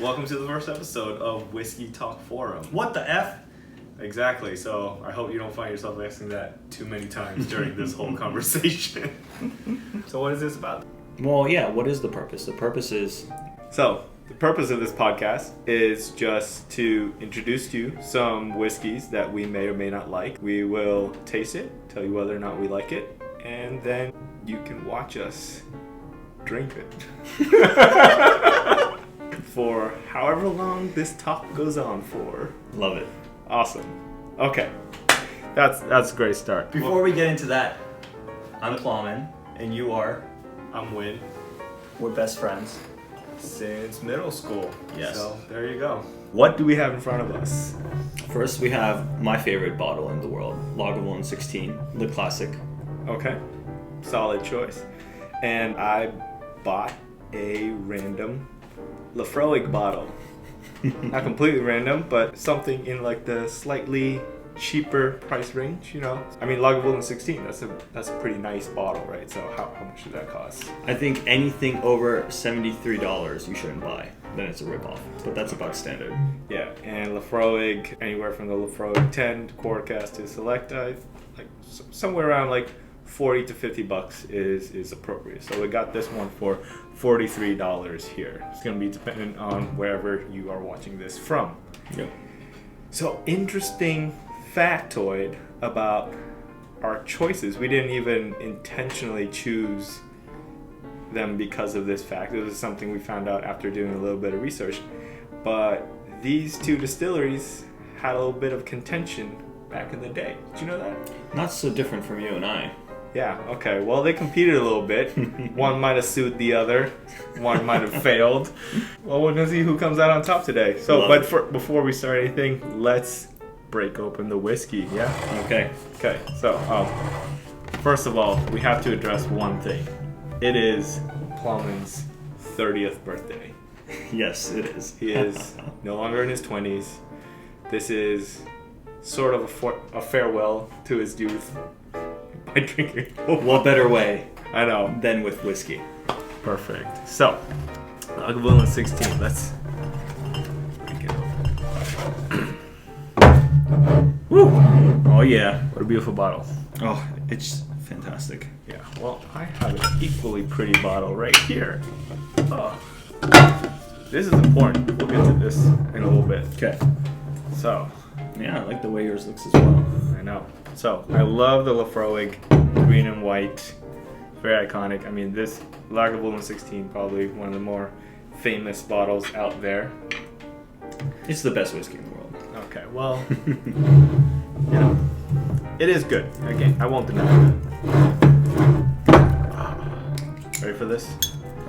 Welcome to the first episode of Whiskey Talk Forum. What the F? Exactly, so I hope you don't find yourself asking that too many times during this whole conversation. So what is this about? Well, yeah, what is the purpose? The purpose is... So, the purpose of this podcast is just to introduce to you some whiskeys that we may or may not like. We will taste it, tell you whether or not we like it, and then you can watch us drink it. For however long this talk goes on for. Love it. Awesome. Okay. That's a great start. Before we get into that, I'm Plamen, and you are? I'm Nguyen. We're best friends. Since middle school. Yes. So there you go. What do we have in front of us? First, we have my favorite bottle in the world, Lagavulin 16, the classic. Okay. Solid choice. And I bought a random Laphroaig bottle. Not completely random, but something in like the slightly cheaper price range, you know. I mean, Lagavulin 16, that's a pretty nice bottle, right? So how much did that cost? I think anything over $73 you shouldn't buy. Then it's a ripoff. But that's about standard. Yeah, and Laphroaig, anywhere from the Laphroaig 10 Quarter Cask to Select, somewhere around like $40 to $50 is appropriate. So we got this one for $43 here. It's going to be dependent on wherever you are watching this from. Yep. So interesting factoid about our choices. We didn't even intentionally choose them because of this fact. It was something we found out after doing a little bit of research. But these two distilleries had a little bit of contention back in the day. Did you know that? Not so different from you and I. Yeah, okay. Well, they competed a little bit. One might have sued the other. One might have failed. Well, we're going to see who comes out on top today. So, before we start anything, let's break open the whiskey, yeah? Okay. Okay, so, first of all, we have to address one thing. It is Plamen's 30th birthday. Yes, it is. He is no longer in his 20s. This is sort of a farewell to his youth. By drinking. What better way I know. than with whiskey? Perfect. So, Lagavulin 16. Let's break it open. Woo! Oh yeah. What a beautiful bottle. Oh, it's fantastic. Yeah. Well, I have an equally pretty bottle right here. Oh. This is important. We'll get to this in a little bit. Okay. So. Yeah, I like the way yours looks as well. I know. So, I love the Laphroaig green and white. Very iconic. I mean, this Lagavulin 16, probably one of the more famous bottles out there. It's the best whiskey in the world. Okay, well, you know, it is good. Again, I won't deny that. Ready for this?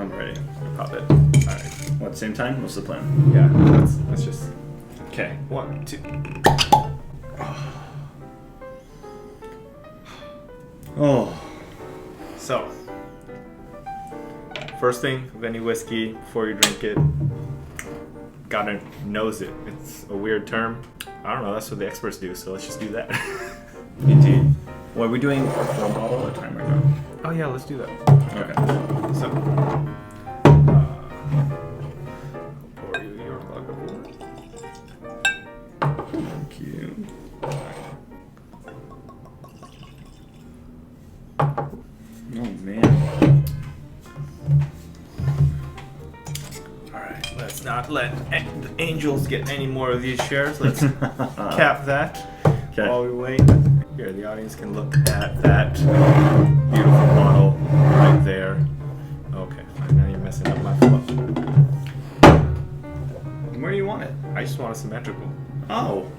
I'm ready. Pop it. All right. What, same time? What's the plan? Yeah, let's just... Okay, 1, 2... Oh. So, first thing of any whiskey, before you drink it, gotta nose it. It's a weird term. I don't know, that's what the experts do, so let's just do that. Indeed. Well, are we doing one bottle at a time right now? Oh yeah, let's do that. Okay. So, I'll pour you your Lagavulin. Thank you. Oh man. Alright, let's not let the angels get any more of these shares. Let's cap that while we wait. Here, the audience can look at that beautiful bottle right there. Okay, fine. Now you're messing up my fluff. Where do you want it? I just want a symmetrical. Oh.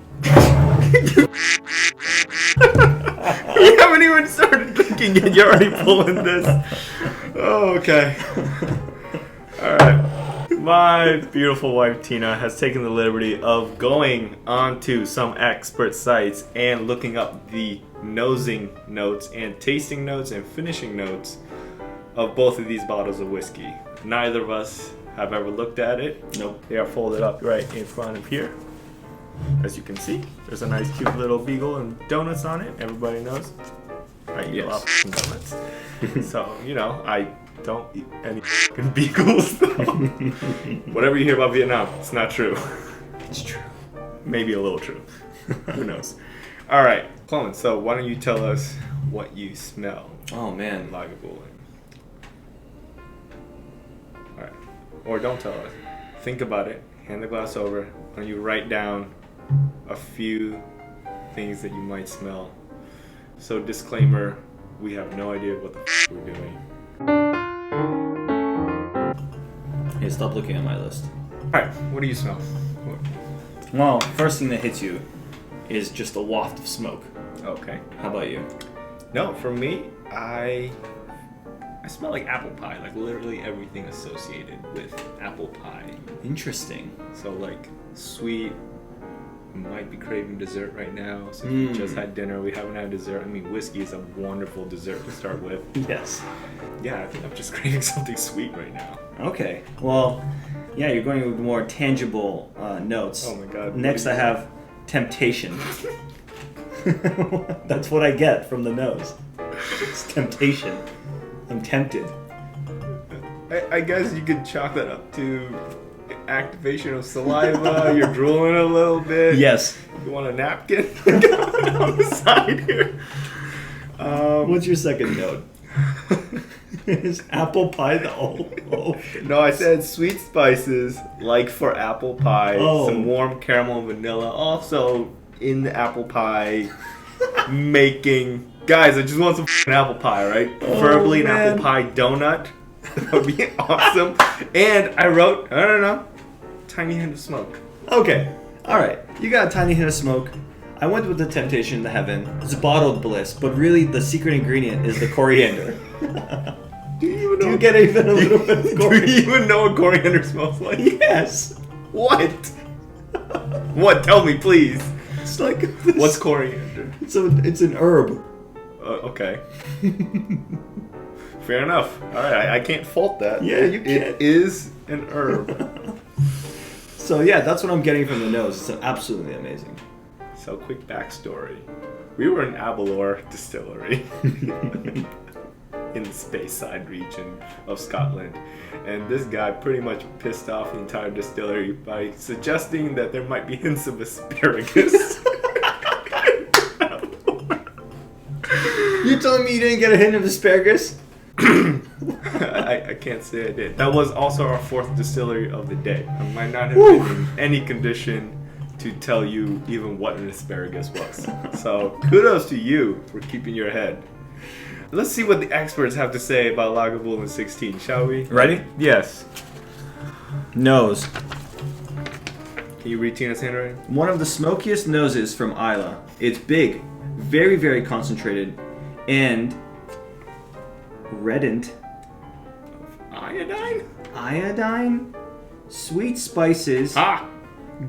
We haven't even started drinking yet. You're already pulling this. Oh, okay. Alright. My beautiful wife Tina has taken the liberty of going onto some expert sites and looking up the nosing notes and tasting notes and finishing notes of both of these bottles of whiskey. Neither of us have ever looked at it. Nope. They are folded up right in front of here. As you can see, there's a nice cute little beagle and donuts on it. Everybody knows I eat a lot of donuts. So, you know, I don't eat any fucking beagles. Whatever you hear about Vietnam, it's not true. It's true. Maybe a little true. Who knows? All right, Plamen, so why don't you tell us what you smell? Oh man. In Lagavulin. All right, or don't tell us. Think about it. Hand the glass over. Why don't you write down a few things that you might smell? So disclaimer, we have no idea what the we're doing. Hey, stop looking at my list. Alright, what do you smell? Well, first thing that hits you is just a waft of smoke. Okay. How about you? No, for me, I smell like apple pie, like literally everything associated with apple pie. Interesting. So like sweet, might be craving dessert right now. So we just had dinner, we haven't had dessert. I mean, whiskey is a wonderful dessert to start with. Yes. Yeah, I think I'm just craving something sweet right now. Okay. Well, yeah, you're going with more tangible notes. Oh my god. Next, I have temptation. That's what I get from the nose. It's temptation. I'm tempted. I guess you could chalk that up to activation of saliva. You're drooling a little bit. Yes. You want a napkin on the side here? What's your second note? Is apple pie the whole No, I said sweet spices, like for apple pie. Oh. Some warm caramel and vanilla. Also in the apple pie making. Guys, I just want some apple pie, right? Preferably an apple pie donut. That would be awesome. And I wrote, I don't know, tiny hint of smoke. Okay. Alright. You got a tiny hint of smoke. I went with the temptation to heaven. It's bottled bliss, but really the secret ingredient is the coriander. Do you even know? Do you get even a little bit of Do coriander? you even know what coriander smells like? Yes. What? What? Tell me, please. It's like this. What's coriander? It's an herb. Okay. Fair enough. All right, I can't fault that. Yeah, you can't. It is an herb. So yeah, that's what I'm getting from the nose. It's absolutely amazing. So quick backstory. We were in Aberlour Distillery in the Speyside region of Scotland. And this guy pretty much pissed off the entire distillery by suggesting that there might be hints of asparagus. You telling me you didn't get a hint of asparagus? I can't say I did. That was also our fourth distillery of the day. I might not have been in any condition to tell you even what an asparagus was. So kudos to you for keeping your head. Let's see what the experts have to say about Lagavulin 16, shall we? Ready? Yes. Nose. Can you read Tina's handwriting? One of the smokiest noses from Isla. It's big, very, very concentrated, and reddened. Iodine? Iodine, sweet spices, Ah!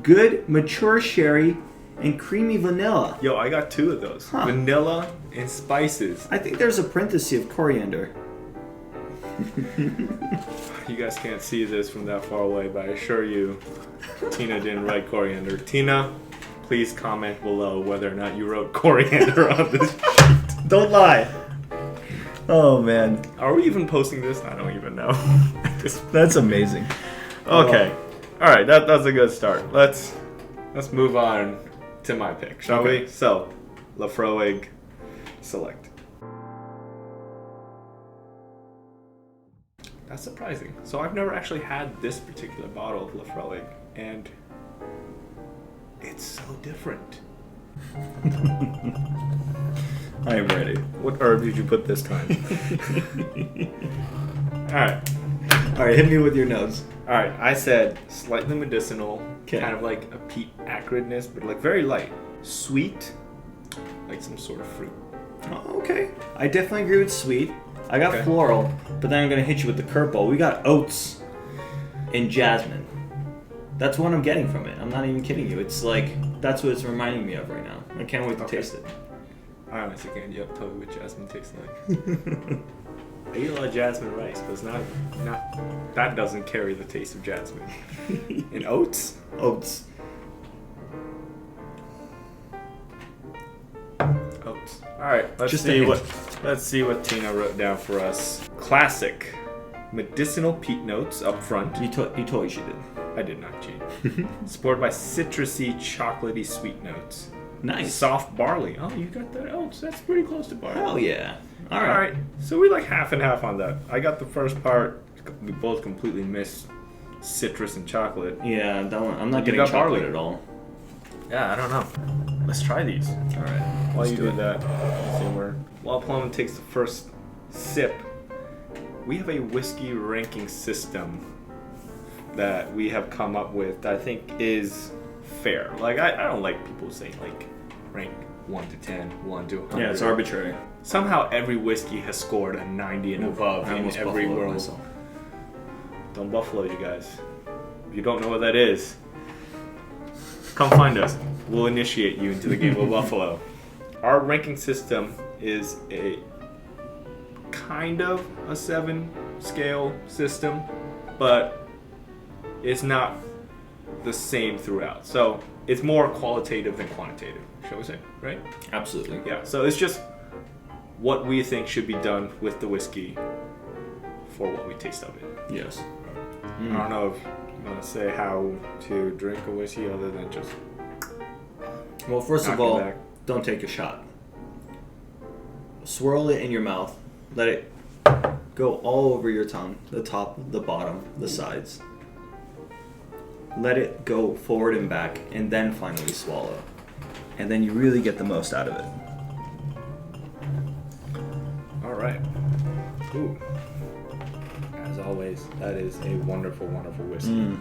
good mature sherry, and creamy vanilla. Yo, I got two of those. Huh. Vanilla and spices. I think there's a parenthesis of coriander. You guys can't see this from that far away, but I assure you, Tina didn't write coriander. Tina, please comment below whether or not you wrote coriander on this sheet. Don't lie. Oh man, Are we even posting this? I don't even know. that's amazing. Okay. All right, that's a good start. Let's move on to my pick, shall Okay. we? So, Laphroaig Select. That's surprising. So I've never actually had this particular bottle of Laphroaig, and it's so different. I am ready. What herb did you put this time? Alright. Alright, hit me with your nose. Alright, I said slightly medicinal, 'Kay. kind of like a peat acridness, but like very light. Sweet, like some sort of fruit. Oh, okay. I definitely agree with sweet. I got Okay. floral, but then I'm gonna hit you with the curveball. We got oats and jasmine. That's what I'm getting from it. I'm not even kidding you. It's like, that's what it's reminding me of right now. I can't wait to Okay. taste it. I honestly can't yet tell you what jasmine tastes like. I eat a lot of jasmine rice, but it's not that doesn't carry the taste of jasmine. And oats? Oats. Oats. All right, let's Just a see hint. what Tina wrote down for us. Classic medicinal peat notes up front. You totally cheated. I did not cheat. Supported by citrusy, chocolatey sweet notes. Nice. Soft barley. Oh, you got that oats. That's pretty close to barley. Hell yeah. All right. So we like half and half on that. I got the first part. We both completely missed citrus and chocolate. Yeah, that one. I'm not You getting got chocolate barley. at all. Yeah, I don't know. Let's try these. All right. While let's you do do that, while Plamen takes the first sip, we have a whiskey ranking system that we have come up with that I think is fair. Like, I don't like people saying, like, rank 1 to 10, 1 to 100. Yeah, it's arbitrary. Somehow every whiskey has scored a 90 and above I in almost every buffaloed world. myself. Don't buffalo, you guys. If you don't know what that is, come find us. We'll initiate you into the game of Buffalo. Our ranking system is a kind of a 7 scale system, but it's not the same throughout. So it's more qualitative than quantitative, shall we say, right? Absolutely. Yeah, so it's just what we think should be done with the whiskey for what we taste of it. Yes. I don't know if you want to say how to drink a whiskey other than just Well, first of knock it all, back. don't take a shot. Swirl it in your mouth. Let it go all over your tongue, the top, the bottom, the sides. Let it go forward and back, and then finally swallow. And then you really get the most out of it. All right. Ooh. As always, that is a wonderful, wonderful whiskey.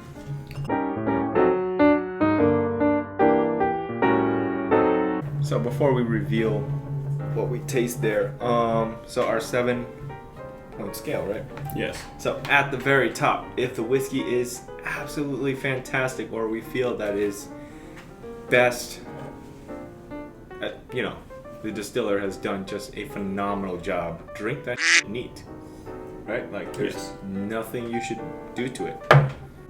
So before we reveal what we taste there, so our 7-point scale, right? Yes. So at the very top, if the whiskey is absolutely fantastic, or we feel that is best, the distiller has done just a phenomenal job. Drink that neat, right? Like there's nothing you should do to it.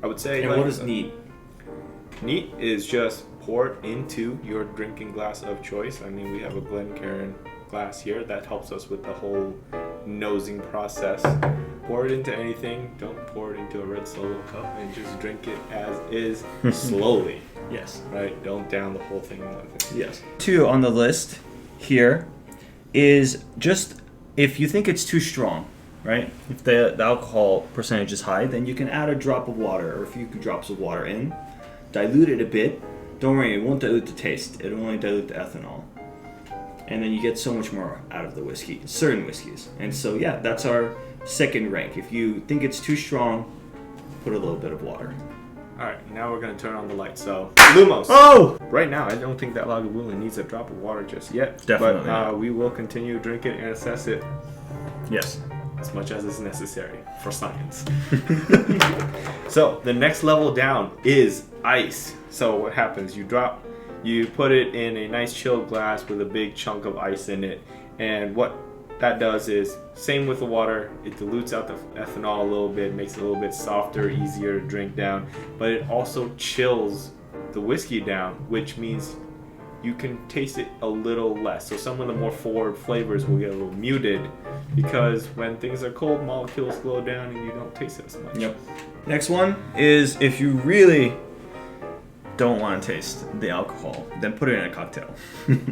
I would say. And like, what is neat? Neat is just pour it into your drinking glass of choice. I mean, we have a Glencairn glass here that helps us with the whole nosing process. Pour it into anything. Don't pour it into a red Solo cup and just drink it as is slowly. Yes. Right? Don't down the whole thing with it. Yes. 2 on the list here is just if you think it's too strong, right? If the alcohol percentage is high, then you can add a drop of water or a few drops of water in, dilute it a bit. Don't worry, it won't dilute the taste. It'll only dilute the ethanol. And then you get so much more out of the whiskey, certain whiskeys. And so, yeah, that's our second rank. If you think it's too strong, put a little bit of water. All right, now we're going to turn on the lights. So, Lumos. Oh! Right now, I don't think that Lagavulin needs a drop of water just yet. Definitely But not. we will continue to drink it and assess it Yes. as much as is necessary for science. So the next level down is ice. So what happens? You put it in a nice chilled glass with a big chunk of ice in it, and what that does is, same with the water, it dilutes out the ethanol a little bit, makes it a little bit softer, easier to drink down, but it also chills the whiskey down, which means you can taste it a little less. So some of the more forward flavors will get a little muted because when things are cold, molecules slow down and you don't taste it as much. Yep. Next one is if you really don't want to taste the alcohol, then put it in a cocktail.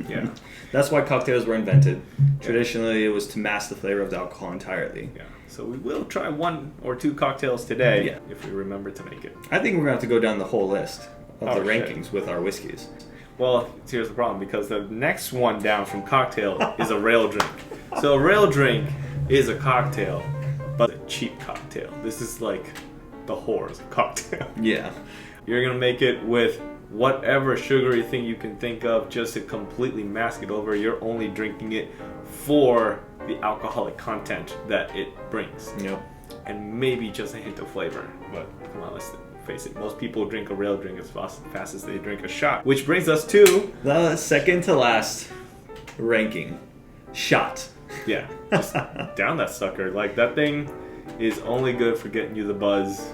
Yeah. That's why cocktails were invented. Traditionally, it was to mask the flavor of the alcohol entirely. Yeah. So we will try 1 or 2 cocktails today, Yeah. if we remember to make it. I think we're going to have to go down the whole list of Oh, the shit. rankings with our whiskeys. Well, here's the problem, because the next one down from cocktail is a rail drink. So a rail drink is a cocktail, but a cheap cocktail. This is like the whore's cocktail. Yeah. You're gonna make it with whatever sugary thing you can think of just to completely mask it over. You're only drinking it for the alcoholic content that it brings. Yep. And maybe just a hint of flavor. But come on, let's face it. Most people drink a rail drink as fast as they drink a shot. Which brings us to... The second to last ranking. Shot. Yeah, just down that sucker. Like, that thing is only good for getting you the buzz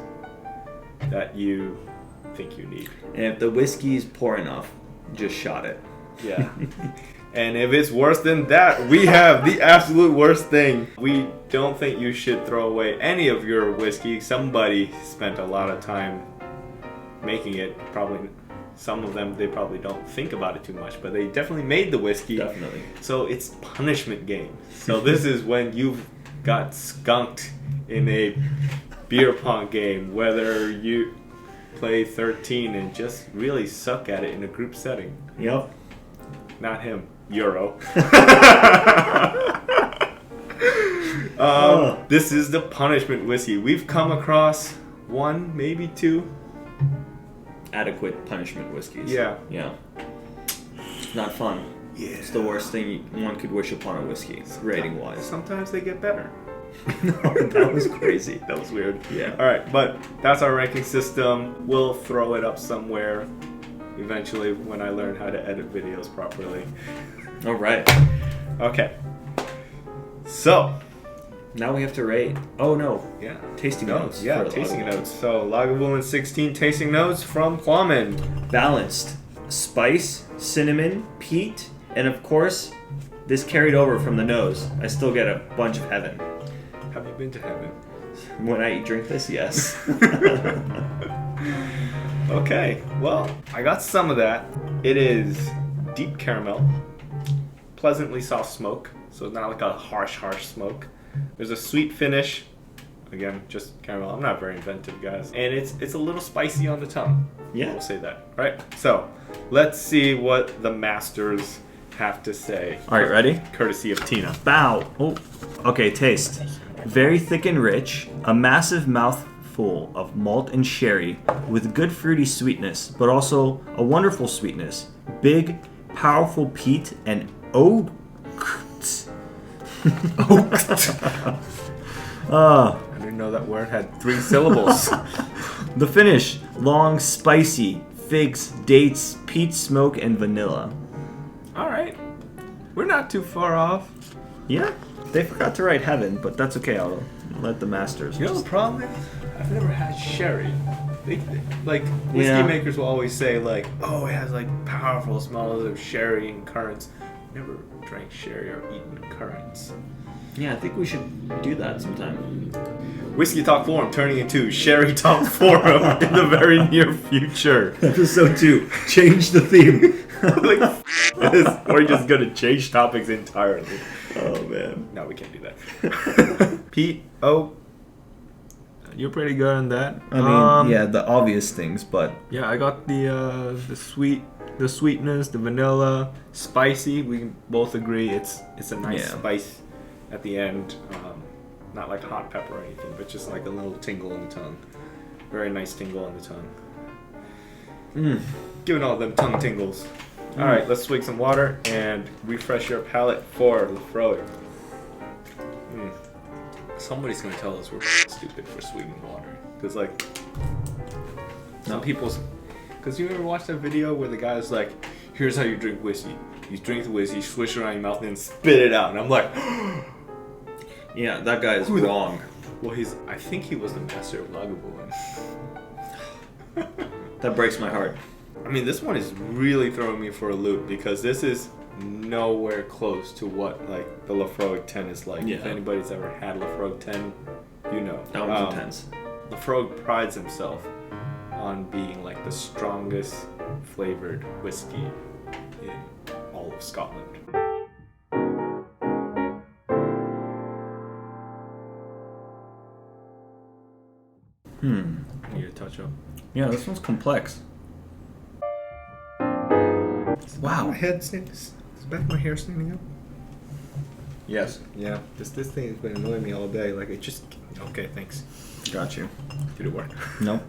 that you think you need. And if the whiskey's poor enough, just shot it. Yeah. And if it's worse than that, we have the absolute worst thing. We don't think you should throw away any of your whiskey. Somebody spent a lot of time making it. Probably some of them, they probably don't think about it too much, but they definitely made the whiskey. Definitely. So it's punishment game. So this is when you've got skunked in a beer pong game, whether you play 13 and just really suck at it in a group setting. Yep. Not him. Euro. This is the punishment whiskey. We've come across one, maybe two. Adequate punishment whiskeys. Yeah. Yeah. Not fun. Yeah. It's the worst thing one could wish upon a whiskey, rating wise. Sometimes they get better. No, that was crazy. That was weird. Yeah. Alright, but that's our ranking system. We'll throw it up somewhere eventually when I learn how to edit videos properly. All right. Okay. So, Now we have to rate. Oh no. yeah. Tasting notes. Yeah, for tasting Lagavulin. notes. So, Lagavulin 16 tasting notes from Plamen. Balanced. Spice, cinnamon, peat, and of course, this carried over from the nose. I still get a bunch of heaven. Have you been to heaven? When I drink this, yes. Okay, well, I got some of that. It is deep caramel, pleasantly soft smoke, so it's not like a harsh smoke. There's a sweet finish, again, just caramel. I'm not very inventive, guys. And it's a little spicy on the tongue. Yeah. We'll say that, right? So, let's see what the masters have to say. All right, ready? Courtesy of Tina. Bow. Oh, okay, taste. Very thick and rich, a massive mouthful of malt and sherry with good fruity sweetness, but also a wonderful sweetness. Big, powerful peat and oat. I didn't know that word had 3 syllables. The finish, long, spicy, figs, dates, peat smoke, and vanilla. All right, we're not too far off. Yeah, they forgot to write heaven, but that's okay. I'll let the masters. You know the problem is, I've never had sherry. Like whiskey Yeah. makers will always say like, oh, it has like powerful smells of sherry and currants. Never drank sherry or eaten currants. Yeah, I think we should do that sometime. Whiskey Talk Forum turning into Sherry Talk Forum in the very near future. Episode 2. Change the theme. Like, this, we're just gonna change topics entirely. Oh man. No, we can't do that. Pete, you're pretty good on that. I mean, yeah, the obvious things, but Yeah, I got the sweetness, the vanilla, spicy. We can both agree it's a nice Yeah. spice at the end. Not like hot pepper or anything, but just like a little tingle in the tongue. Very nice tingle in the tongue. Giving all them tongue tingles. All right, let's swig some water and refresh your palate for Laphroaig. Somebody's gonna tell us we're stupid for swigging water, cause like some people's. Cause you ever watched that video where the guy's like, "Here's how you drink whiskey. You drink the whiskey, swish it around your mouth, and then spit it out." And I'm like, yeah, that guy is wrong. well, I think he was the master of Lagavulin. That breaks my heart. I mean, this one is really throwing me for a loop because this is nowhere close to what like the Laphroaig 10 is like. Yeah. If anybody's ever had Laphroaig 10, you know. That one's intense. Laphroaig prides himself on being like the strongest flavored whiskey in all of Scotland. Need a touch up. Yeah, this one's complex. Wow. My head is back my hair standing up? Yes. Yeah. This thing has been annoying me all day. Like it just. Okay, thanks. Got you. Did it work? Nope.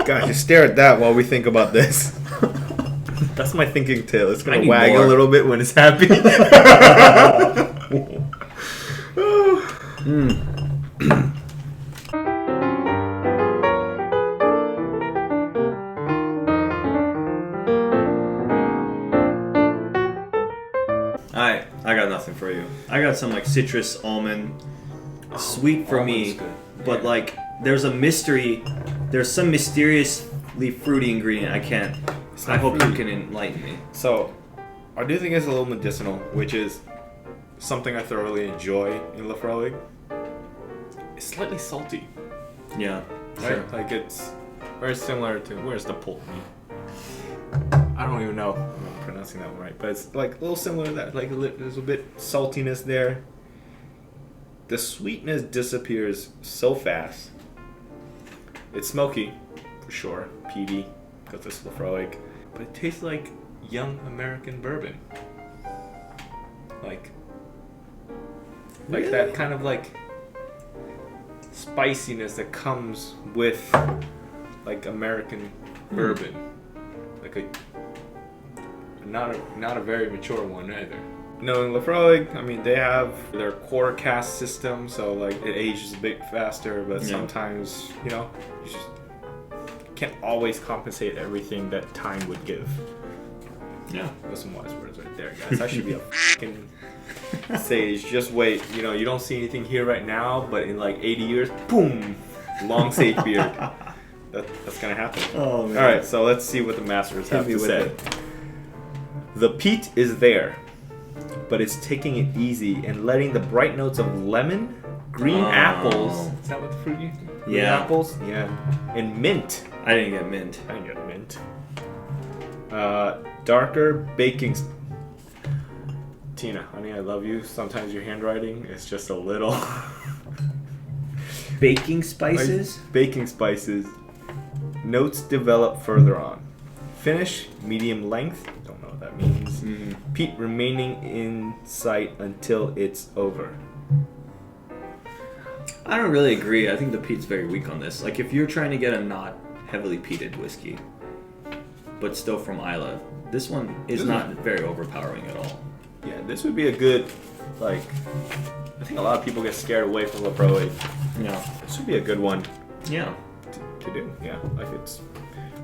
Guys, just stare at that while we think about this. That's my thinking tail. It's I gonna need wag more. a little bit when it's happy. Alright, I got nothing for you. I got some like citrus almond, sweet for me, almond's good. but Yeah. like there's some mysteriously fruity ingredient I can't. It's I not hope fruity. you can enlighten me. So, I do think it's a little medicinal, which is something I thoroughly enjoy in Laphroaig. It's slightly salty, Yeah. right? Sure. Like it's very similar to where's the pulteney? I don't even know if I'm pronouncing that one right, but it's like a little similar to that. Like there's a bit saltiness there. The sweetness disappears so fast. It's smoky, for sure, peaty, because it's Laphroaig, but it tastes like young American bourbon. Like Really? that kind of like spiciness that comes with like American bourbon, like not a very mature one either. Knowing Laphroaig, I mean, they have their core cast system, so like it ages a bit faster, but sometimes, you know, you just can't always compensate everything that time would give. Yeah. Those some wise words right there, guys. I should be a fucking sage. Just wait, you know, you don't see anything here right now, but in like 80 years, boom, long sage beard. That's gonna happen. Oh man. All right, so let's see what the masters have to say. The peat is there, but it's taking it easy and letting the bright notes of lemon, green apples. Is that what the fruit you? Green apples? Yeah. And mint. I didn't get mint. I didn't get mint. Darker baking. Tina, honey, I love you. Sometimes your handwriting is just a little. Baking spices? Like baking spices. Notes develop further on. Finish, medium length. Don't know what that means. Peat remaining in sight until it's over. I don't really agree. I think the peat's very weak on this. Like, if you're trying to get a not heavily peated whiskey, but still from Isla, this one is not very overpowering at all. Yeah, this would be a good, like, I think a lot of people get scared away from Laphroaig. Yeah. This would be a good one Yeah. to do. Yeah, like it's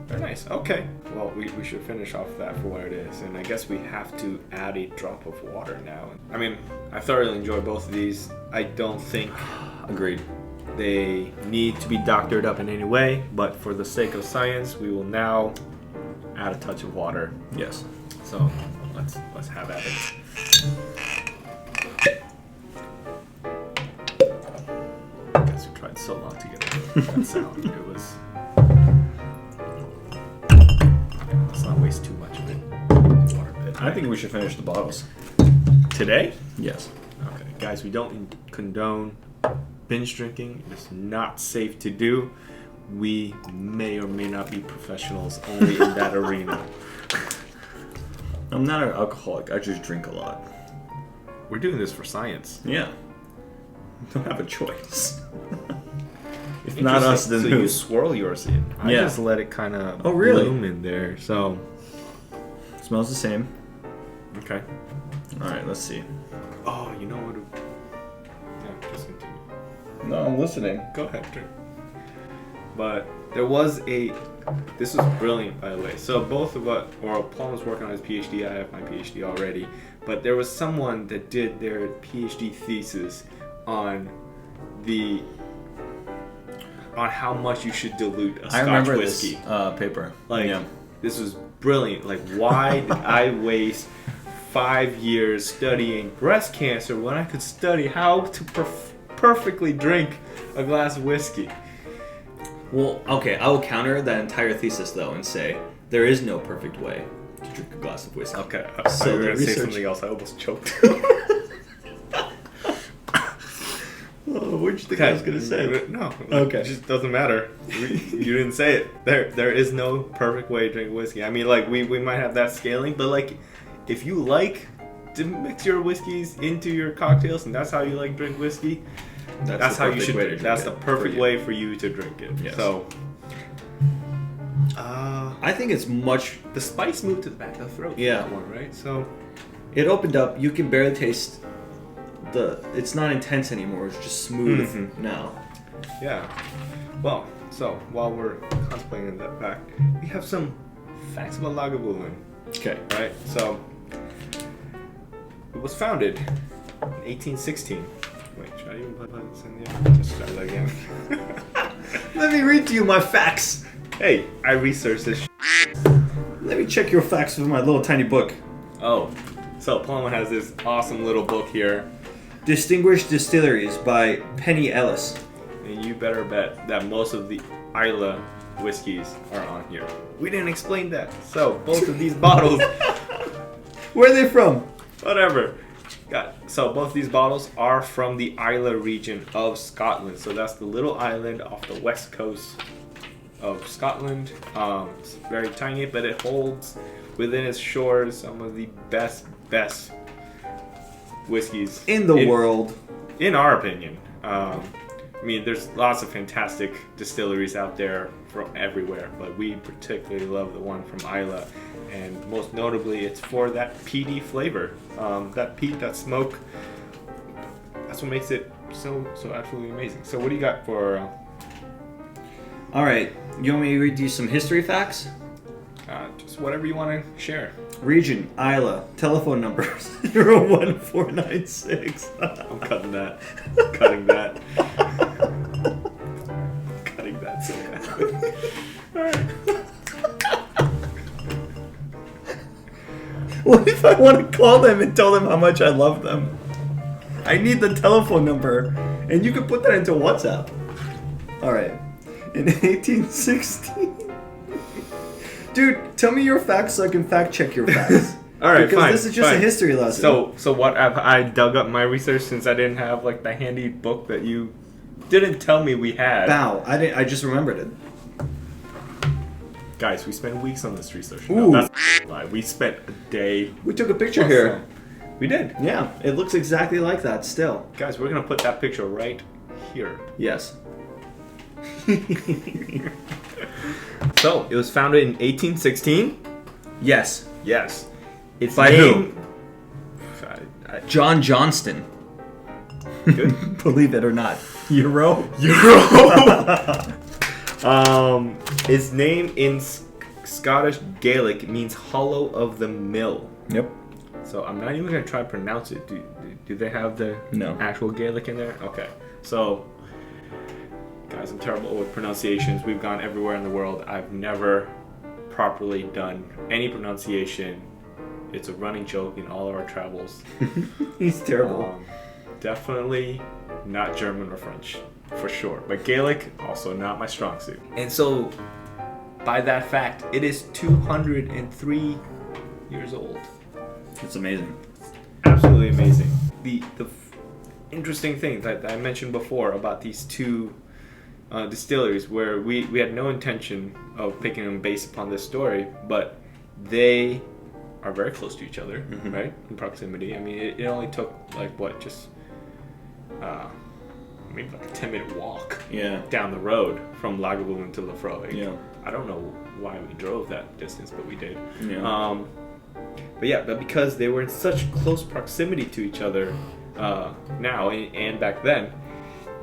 very nice. Okay, well, we should finish off that for what it is. And I guess we have to add a drop of water now. I mean, I thoroughly enjoy both of these. I don't think Agreed. they need to be doctored up in any way, but for the sake of science, we will now add a touch of water. Yes. So let's have at it. I guess we tried so long to get that sound. It was. Let's not waste too much of it. Water bit. I think we should finish the bottles. Today? Yes. Okay, guys, we don't condone binge drinking. It's not safe to do. We may or may not be professionals only in that arena. I'm not an alcoholic. I just drink a lot. We're doing this for science. Yeah. Don't have a choice. If not us, then so who? you swirl yours in. I just let it kind of bloom in there. So Smells the same. okay. All right, let's see. Oh, you know what? Yeah, just continue. No, I'm listening. Go ahead, drink. But there was this was brilliant, by the way. So both of us, or Paul was working on his PhD. I have my PhD already. But there was someone that did their PhD thesis on how much you should dilute a Scotch whiskey. This paper. Like, this was brilliant. Like, why did I waste 5 years studying breast cancer when I could study how to perfectly drink a glass of whiskey? Well, okay, I will counter that entire thesis, though, and say there is no perfect way to drink a glass of whiskey. Okay, So so you were the going to say research- something else. I almost choked. What did you think I was going to say? No. Okay. It just doesn't matter. You didn't say it. There is no perfect way to drink whiskey. I mean, like, we might have that scaling, but, like, if you like to mix your whiskeys into your cocktails and that's how you like drink whiskey, that's how you should drink it. That's the perfect way for you to drink it. Yes. So, I think it's much... the spice moved to the back of the throat. Yeah. For that one, right? So, It opened up. You can barely taste it's not intense anymore. It's just smooth now. yeah. Well, so while we're contemplating that fact, we have some facts about Lagavulin. Okay. Right? So, it was founded in 1816. Wait, should I even put this in there? Let's try that again. Let me read to you my facts. Hey, I researched this. Let me check your facts with my little tiny book. Oh, so Plamen has this awesome little book here, Distinguished Distilleries by Penny Ellis. and you better bet that most of the Isla whiskeys are on here. We didn't explain that. So both of these bottles, Where are they from? whatever. So both these bottles are from the Isla region of Scotland. So that's the little island off the west coast of Scotland. It's very tiny, but it holds within its shores some of the best whiskeys In the world. in our opinion. I mean, there's lots of fantastic distilleries out there from everywhere, but we particularly love the one from Isla, and most notably, it's for that peaty flavor. That peat, that smoke, that's what makes it so absolutely amazing. So what do you got for... All right. You want me to read you some history facts? just whatever you want to share. Region, Isla, telephone number 01496. I'm cutting that. Cutting that. Cutting that so badly. Alright. What if I want to call them and tell them how much I love them? I need the telephone number, and you can put that into WhatsApp. All right. In 1816. Dude, tell me your facts so I can fact check your facts. All right, because fine. this is just fine. a history lesson. So what? I dug up my research since I didn't have like the handy book that you didn't tell me we had. Bow. I just remembered it. Guys, we spent weeks on this research. Ooh. No, that's a lie. We spent a day. We took a picture here. We did. Yeah, it looks exactly like that still. Guys, we're gonna put that picture right here. Yes. So it was founded in 1816. Yes. Yes. It's By who? John Johnston. Good. Believe it or not. Euro. Its name in Scottish Gaelic means hollow of the mill. Yep. So I'm not even gonna try to pronounce it. Do they have the actual Gaelic in there? Okay. So, guys, I'm terrible with pronunciations. We've gone everywhere in the world. I've never properly done any pronunciation. It's a running joke in all of our travels. He's terrible. Definitely not German or French, for sure. But Gaelic, also not my strong suit. And so, by that fact, it is 203 years old. It's amazing. Absolutely amazing. The interesting thing that I mentioned before about these two distilleries, where we had no intention of picking them based upon this story, but they are very close to each other, right? In proximity. I mean, it only took like what, just maybe like a 10-minute walk down the road from Lagavulin to Laphroaig. Yeah. I don't know why we drove that distance, but we did. Yeah. But because they were in such close proximity to each other now and back then,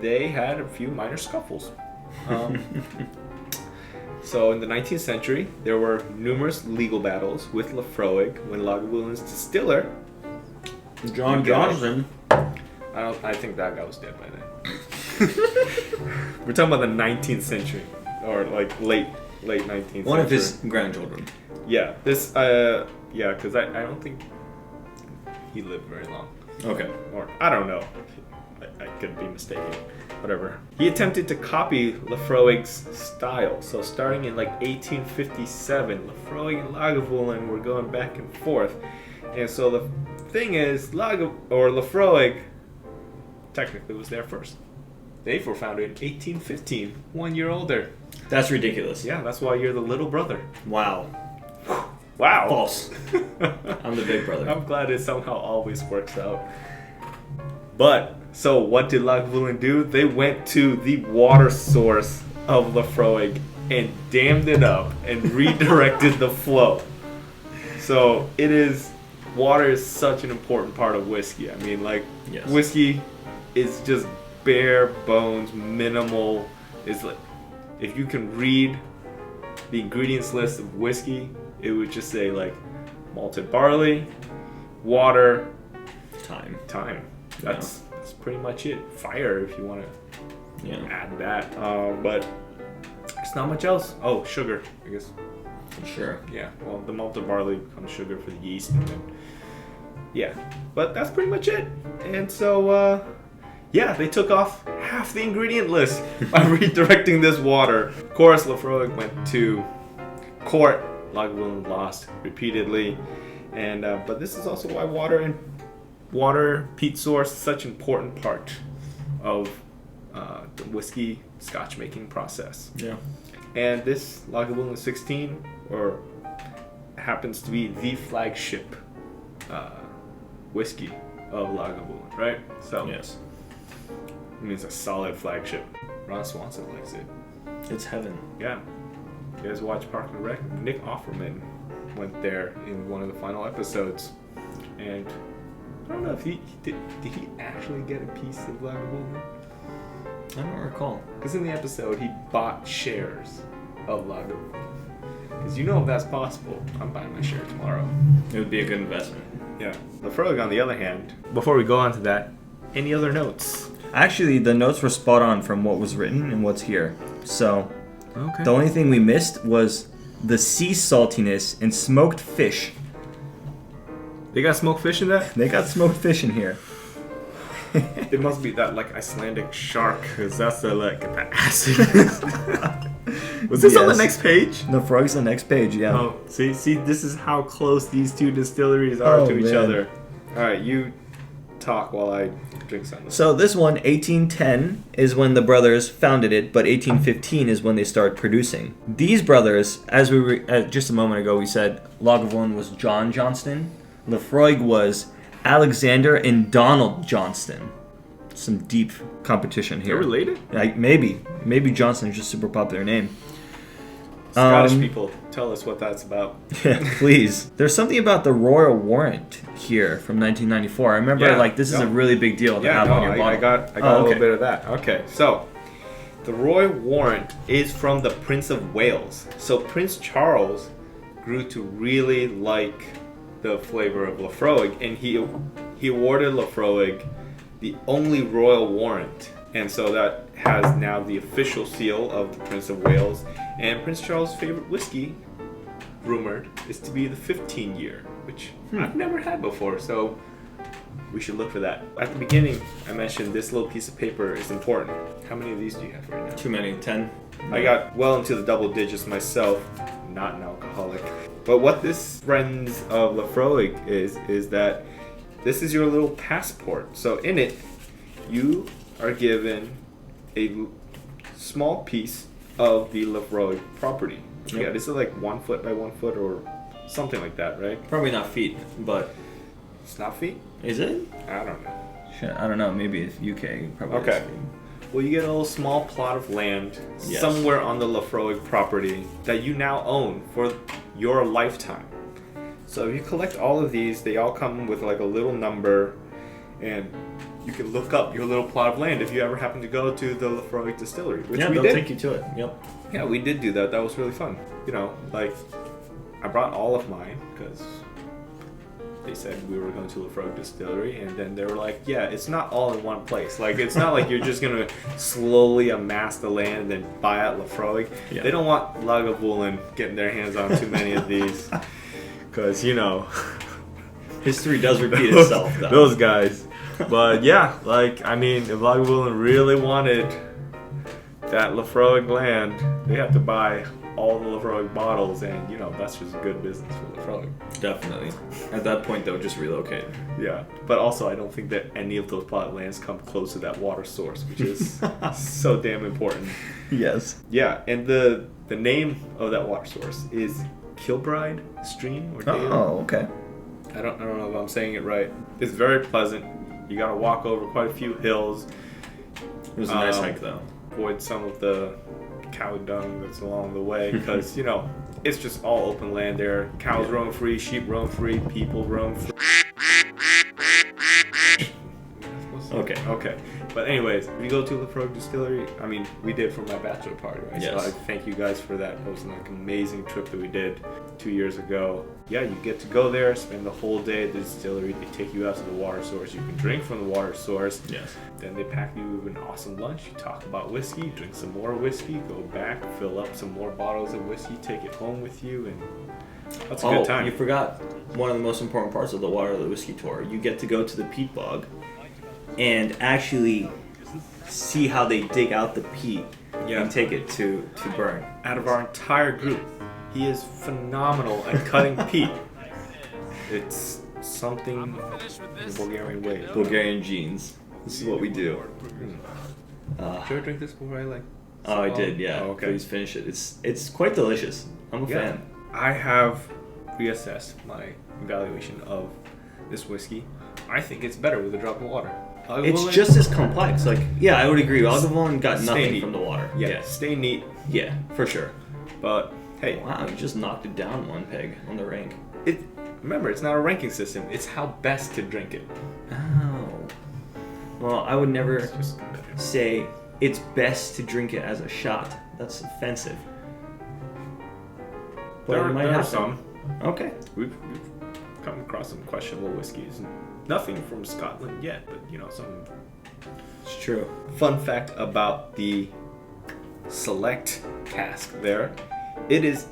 they had a few minor scuffles. So in the 19th century, there were numerous legal battles with Laphroaig when Lagavulin's distiller, John Johnson. I think that guy was dead by then. We're talking about the 19th century, or like late 19th century. One of his grandchildren. Yeah, because I don't think he lived very long. Okay. Or I don't know. I could be mistaken. Whatever. He attempted to copy Laphroaig's style. So starting in like 1857, Laphroaig and Lagavulin were going back and forth. And so the thing is, Laphroaig technically was there first. They were founded in 1815, 1 year older. That's ridiculous. Yeah, that's why you're the little brother. Wow. Wow. False. I'm the big brother. I'm glad it somehow always works out. But, so what did Lagavulin do? They went to the water source of Laphroaig and dammed it up and redirected the flow. So water is such an important part of whiskey. I mean, like, whiskey is just bare bones, minimal. It's like, if you can read the ingredients list of whiskey, it would just say like malted barley, water, thyme. That's pretty much it. Fire, if you want to add that. But There's not much else. Oh, sugar, I guess. Sure. Yeah, well, the malted barley becomes sugar for the yeast, and then, yeah. But that's pretty much it. And so, yeah, they took off half the ingredient list by redirecting this water. Of course, Laphroaig went to court. Lagavulin lost repeatedly. And but this is also why water, peat source, is such an important part of the whiskey Scotch making process. Yeah. And this Lagavulin 16 happens to be the flagship whiskey of Lagavulin, right? So Yes. I mean, it's a solid flagship. Ron Swanson likes it. It's heaven. Yeah. You guys watch Park and Rec? Nick Offerman went there in one of the final episodes, and I don't know if he did he actually get a piece of Lagavulin? I don't recall. Because in the episode, he bought shares of Lagavulin. Because you know if that's possible, I'm buying my share tomorrow. It would be a good investment. Yeah. Laphroaig, on the other hand, before we go on to that, any other notes? Actually, the notes were spot on from what was written and what's here. So, Okay. the only thing we missed was the sea saltiness and smoked fish. They got smoked fish in that? They got smoked fish in here. It must be that like Icelandic shark, because that's the acid. Was this on the Yes. next page? The frog's the next page, yeah. Oh, see, this is how close these two distilleries are to each man. other. All right, you talk while I drink something. So this one, 1810, is when the brothers founded it, but 1815 is when they started producing. These brothers, as we were just a moment ago, we said Lagavulin was John Johnston. Laphroaig was Alexander and Donald Johnston. Some deep competition here. They're related? Like maybe Johnston is just a super popular name. Scottish people, tell us what that's about. Yeah, please. There's something about the Royal Warrant here from 1994. I remember, Yeah, this is a really big deal to Yeah, have no, on your I bottle. got a okay. little bit of that. Okay, so the Royal Warrant is from the Prince of Wales. So Prince Charles grew to really like the flavor of Laphroaig, and he awarded Laphroaig the only Royal Warrant. And so that has now the official seal of the Prince of Wales. And Prince Charles' favorite whiskey, rumored, is to be the 15 year, which I've never had before, so we should look for that. At the beginning, I mentioned this little piece of paper is important. How many of these do you have right now? Too many. 10. I got well into the double digits myself, not an alcoholic. But what this Friends of Laphroaig is that this is your little passport. So in it, you are given a small piece of the Laphroaig property. Yep. Yeah, this is like 1 foot by 1 foot or something like that, right? Probably not feet, but It's not feet? is it? I don't know. Shit, I don't know. Maybe it's UK. Probably. Okay. is feet. Well, you get a little small plot of land Yes. somewhere on the Laphroaig property that you now own for your lifetime. So if you collect all of these, they all come with like a little number, and you can look up your little plot of land if you ever happen to go to the Laphroaig distillery, which Yeah, we they'll did. take you to it. Yep. Yeah, we did do that. That was really fun. You know, like I brought all of mine because they said we were going to Laphroaig distillery, and then they were like, yeah, it's not all in one place. Like, it's not like you're just going to slowly amass the land and then buy out Laphroaig. Yeah. They don't want Lagavulin getting their hands on too many of these because, you know, History does repeat itself, though. those guys. But yeah, like, I mean, if Lagavulin really wanted that Laphroaig land, they have to buy all the Laphroaig bottles, and, you know, that's just good business for Laphroaig. Definitely. At that point, they'll just relocate. Yeah, but also I don't think that any of those plot lands come close to that water source, which is so damn important. Yes. Yeah, and the name of that water source is Kilbride Stream or Dale. Oh, okay. I don't know if I'm saying it right. It's very pleasant. You gotta walk over quite a few hills. It was a nice hike, though. Avoid some of the cow dung that's along the way, because you know it's just all open land there. Cows roam free, sheep roam free, people roam free. Okay. Okay, but But anyways, we go to Laphroaig Distillery. I mean, we did for my bachelor party, right? Yes. So I thank you guys for that. It was an amazing trip that we did 2 years ago. Yeah, you get to go there, spend the whole day at the distillery. They take you out to the water source. You can drink from the water source. Yes. Then they pack you with an awesome lunch. You talk about whiskey, drink some more whiskey, go back, fill up some more bottles of whiskey, take it home with you, and that's a good time. You forgot one of the most important parts of the Water of the Whiskey tour. You get to go to the peat bog and actually see how they dig out the peat and take it to burn. Out of our entire group, he is phenomenal at cutting peat. It's something the Bulgarian way. Bulgarian genes. This is what we do. Should I drink this before I Oh, I did, yeah. Oh, okay. Please finish it. It's quite delicious. I'm a fan. I have reassessed my evaluation of this whiskey. I think it's better with a drop of water. It's just as complex. Like, yeah, I would agree. Lagavulin got Stay nothing neat. from the water. Yeah, stay neat. Yeah, for sure. But hey, Wow, you just knocked it down one peg on the rank. remember, it's not a ranking system. It's how best to drink it. Oh. Well, I would never It's just say it's best to drink it as a shot. That's offensive. But there it might are happen. some. Okay. We've come across some questionable whiskeys. Nothing from Scotland yet, but some. It's true. Fun fact about the Select cask there. It is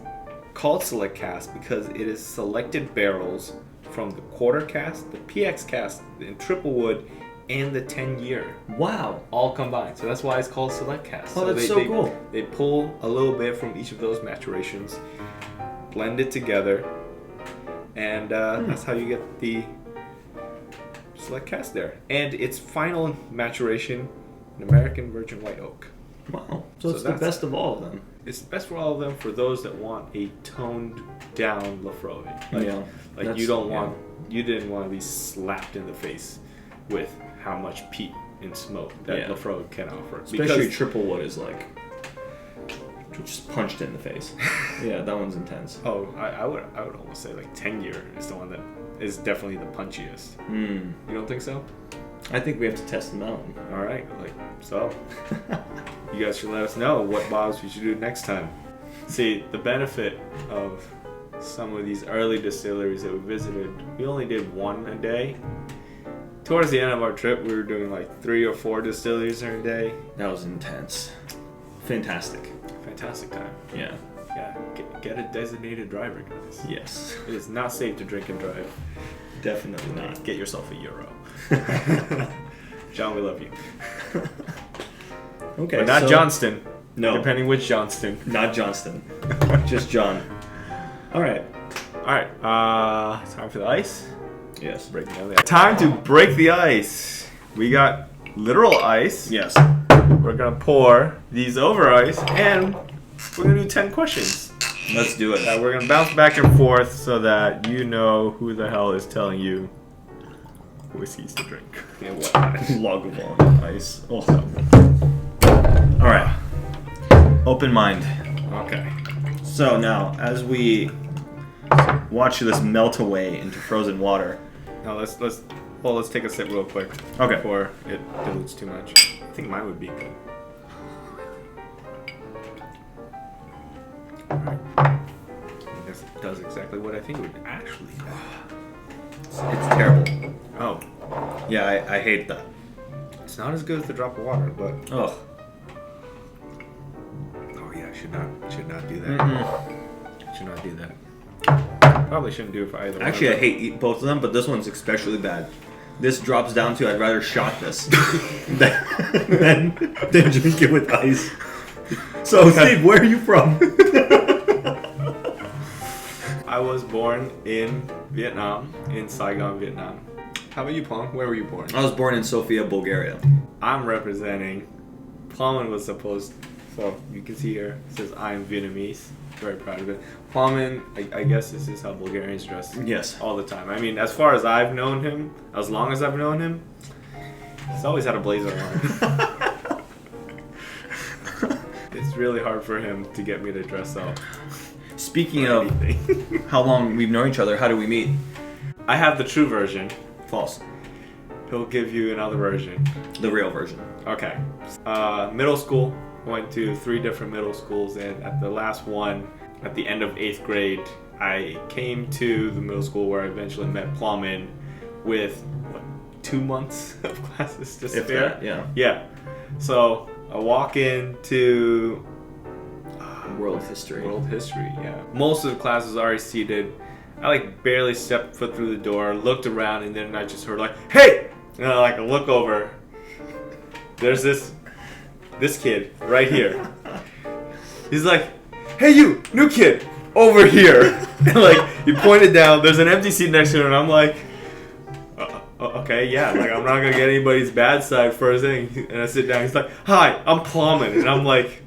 called Select cask because it is selected barrels from the quarter cask, the PX cask, the triple wood, and the 10-year. Wow. All combined. So that's why it's called Select cask. Oh, that's so cool. They pull a little bit from each of those maturations, blend it together, and that's how you get the Select cask there. And its final maturation, an American Virgin White Oak. Wow. So it's the best of all of them. It's best for all of them for those that want a toned down Laphroaig. Like you didn't want to be slapped in the face with how much peat and smoke that Laphroaig can offer. Especially triple wood is like just punched in the face. Yeah, that one's intense. Oh, I would almost say like 10-year is the one that is definitely the punchiest. You don't think so? I think we have to test them out. All right, so you guys should let us know what bottles we should do next time. See, the benefit of some of these early distilleries that we visited, we only did one a day. Towards the end of our trip, we were doing like 3 or 4 distilleries in a day. That was intense. Fantastic time. Yeah. Yeah, get a designated driver, guys. Yes. It is not safe to drink and drive. Definitely not. Get yourself a Euro. John, we love you. Okay. But not Johnston. No. Depending which Johnston. Not Johnston. Just John. All right. Time for the ice. Yes. Breaking down the ice. Time to break the ice. We got literal ice. Yes. We're gonna pour these over ice, and we're gonna do 10 questions. Let's do it. We're gonna bounce back and forth so that you know who the hell is telling you whiskeys to drink and whatnot. Lagavulin ice. Oh. All right. Open mind. Okay. So now, as we watch this melt away into frozen water. Now let's take a sip real quick. Okay. Before it dilutes too much. I think mine would be good. Alright. This does exactly what I think it would actually do. It's terrible. Oh. Yeah, I hate that. It's not as good as the drop of water, but Ugh. oh yeah, should not do that. Should not do that. Probably shouldn't do it for either. Actually, I hate both of them, but this one's especially bad. This drops down to I'd rather shot this than drink it with ice. So, Steve, where are you from? I was born in Vietnam, in Saigon, Vietnam. How about you, Plum? Where were you born? I was born in Sofia, Bulgaria. I'm representing. Plamen was supposed. So you can see here. It says I'm Vietnamese. Very proud of it. Plamen, I guess this is how Bulgarians dress. Yes. All the time. I mean, as far as I've known him, as long as I've known him, he's always had a blazer on. It's really hard for him to get me to dress up. Speaking of how long we've known each other, how do we meet? I have the true version. False. he'll give you another version. The real version. Okay. Middle school. Went to 3 different middle schools, and at the last one, at the end of 8th grade, I came to the middle school where I eventually met Plamen with 2 months of classes to spare. That, yeah. Yeah. So I walk into World history. Yeah. Most of the classes are already seated. I like barely stepped foot through the door, looked around, and then I just heard like, "Hey!" And I look over. There's this kid right here. He's like, "Hey you, new kid, over here." And he pointed down. There's an empty seat next to him, and I'm like, okay, yeah. I'm not gonna get anybody's bad side first thing. And I sit down. He's like, "Hi, I'm Plamen," and I'm like,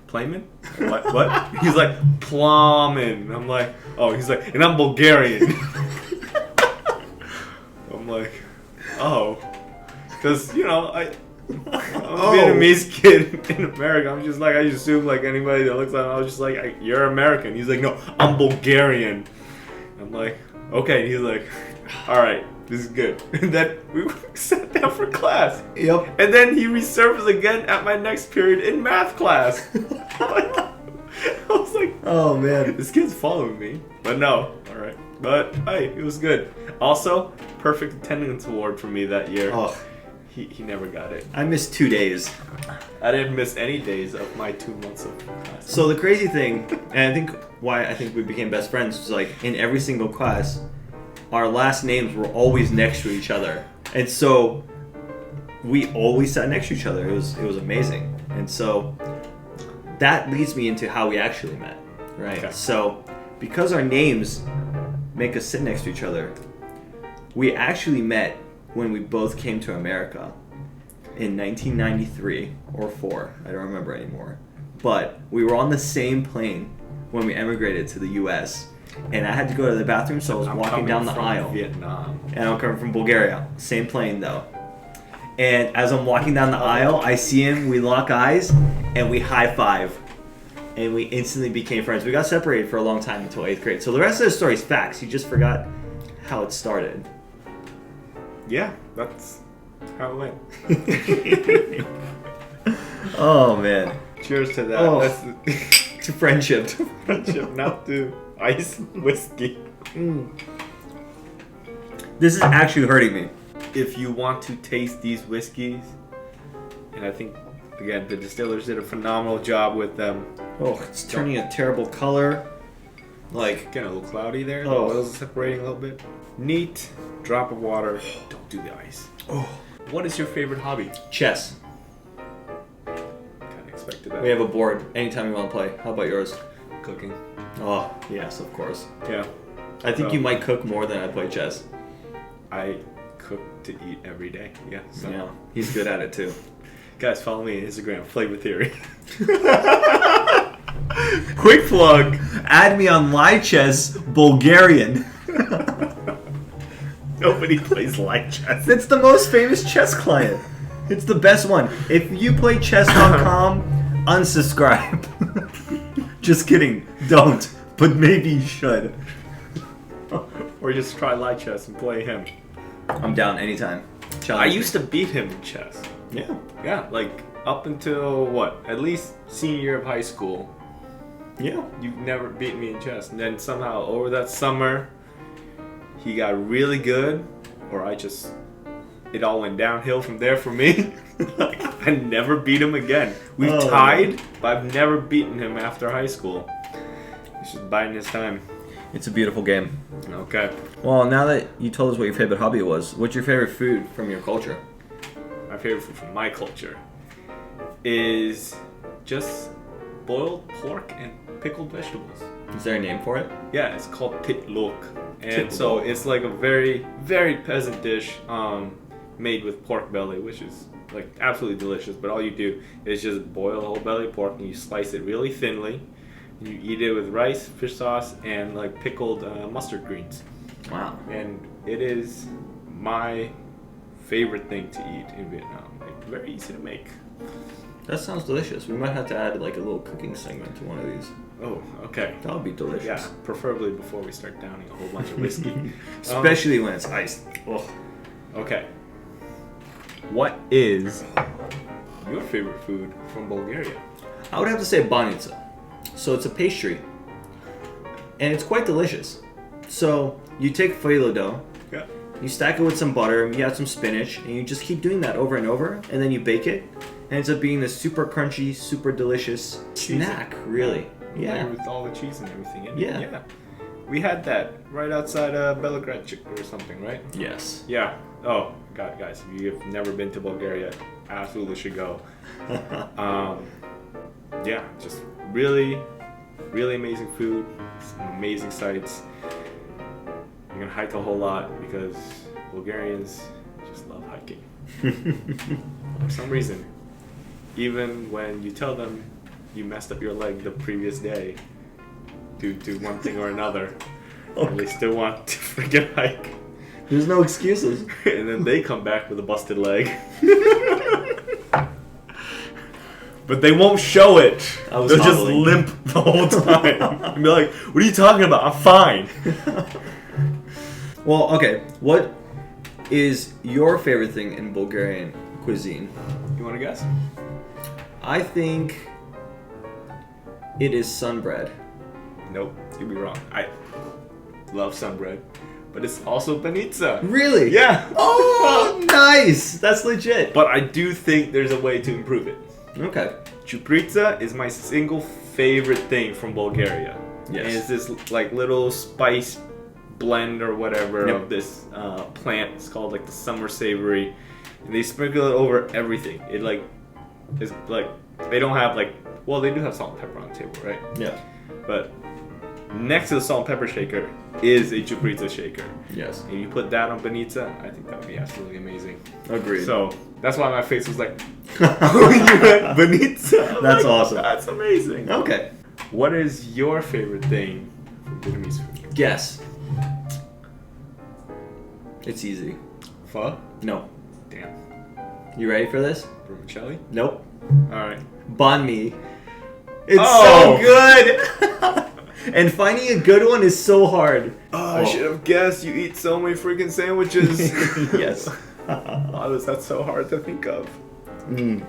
"Plamen? What?" He's like, "Plamen." And I'm like, "Oh." He's like, "And I'm Bulgarian." I'm like, "Oh," because I'm a Vietnamese kid in America. I'm just I just assume anybody that looks like him, I was just like, "You're American." He's like, "No, I'm Bulgarian." I'm like, "Okay." And he's like, "All right, this is good." And then we sat down for class. Yep. And then he resurfaced again at my next period in math class. I was like, oh man, this kid's following me. But no, all right. But hey, it was good. Also, perfect attendance award for me that year. Oh. He never got it. I missed 2 days. I didn't miss any days of my 2 months of class. So the crazy thing, and I think why we became best friends was in every single class, our last names were always next to each other, and so we always sat next to each other. It was amazing, and so that leads me into how we actually met, right? Okay. So because our names make us sit next to each other, we actually met when we both came to America in 1993 or 4. I don't remember anymore. But we were on the same plane when we emigrated to the U.S. And I had to go to the bathroom, so I was walking down the aisle. Vietnam. And I'm coming from Bulgaria. Same plane, though. And as I'm walking down the aisle, I see him, we lock eyes, and we high-five. And we instantly became friends. We got separated for a long time until 8th grade. So the rest of the story is facts. You just forgot how it started. Yeah, that's how it went. Oh, man. Cheers to that. Oh, That's to friendship. Friendship, not to ice whiskey. This is actually hurting me. If you want to taste these whiskeys, and I think, again, the distillers did a phenomenal job with them. Oh, it's turning a terrible color. Getting a little cloudy there. Oh. The oils are separating a little bit. Neat drop of water. Don't do the ice. Oh. What is your favorite hobby? Chess. Kind of expected that. We have a board anytime you want to play. How about yours? Cooking. Oh, yes, of course. Yeah. I think you might cook more than I play chess. I cook to eat every day. Yeah. So. Yeah, he's good at it too. Guys, follow me on Instagram, Flavor Theory. Quick plug. Add me on Live Chess Bulgarian. Nobody plays live chess. It's the most famous chess client. It's the best one. If you play chess.com, unsubscribe. Just kidding. Don't. But maybe you should. Or just try live chess and play him. I'm down anytime. I used to beat him in chess. Yeah. Yeah, up until what? At least senior year of high school. Yeah. You've never beat me in chess. And then somehow over that summer, he got really good, or it all went downhill from there for me. I never beat him again. We tied, but I've never beaten him after high school. He's just biding his time. It's a beautiful game. Okay. Well, now that you told us what your favorite hobby was, what's your favorite food from your culture? My favorite food from my culture is just boiled pork and pickled vegetables. Is there a name for it? Yeah, it's called titlok. And so it's a very, very peasant dish made with pork belly, which is absolutely delicious. But all you do is just boil the whole belly of pork and you slice it really thinly. And you eat it with rice, fish sauce, and pickled mustard greens. Wow. And it is my favorite thing to eat in Vietnam. Very easy to make. That sounds delicious. We might have to add a little cooking segment to one of these. Oh, okay. That would be delicious. Yeah, preferably before we start downing a whole bunch of whiskey. Especially when it's iced. Oh. Okay. What is your favorite food from Bulgaria? I would have to say banitsa. So it's a pastry, and it's quite delicious. So you take filo dough, Yeah. you stack it with some butter, you add some spinach, and you just keep doing that over and over, and then you bake it. And it ends up being this super crunchy, super delicious snack, really. Yeah. With all the cheese and everything in it. Yeah. Yeah. We had that right outside Belgrade or something, right? Yes. Yeah. Oh, God, guys, if you've never been to Bulgaria, absolutely should go. Yeah, just really, really amazing food, some amazing sights. You're gonna hike a whole lot because Bulgarians just love hiking. For some reason, even when you tell them you messed up your leg the previous day due to one thing or another, and they still want to freaking hike. There's no excuses. And then they come back with a busted leg. But they won't show it. They'll just limp the whole time. And be like, what are you talking about? I'm fine. Well, okay. What is your favorite thing in Bulgarian cuisine? You want to guess? I think it is sunbread. Nope, you'd be wrong. I love sunbread, but it's also banitsa. Really? Yeah. Oh, nice. That's legit. But I do think there's a way to improve it. Okay. Chuprica is my single favorite thing from Bulgaria. Yes. And it's this like little spice blend or whatever Yep. of this plant. It's called like the summer savory, and they sprinkle it over everything. It like is like they don't have like they do have salt and pepper on the table, right? Yeah. But next to the salt and pepper shaker is a chuprica shaker. Yes. And you put that on banitsa, I think that would be absolutely amazing. Agreed. So that's why my face was like, when you went banitsa. I'm That's like, awesome. That's amazing. Okay. What is your favorite thing from Vietnamese food? Guess. It's easy. Pho? No. Damn. You ready for this? Vermicelli? Nope. Alright. Banh mi. It's Oh. so good. And finding a good one is so hard. Oh, I should have guessed. You eat so many freaking sandwiches. Yes. Why was that so hard to think of? Mm.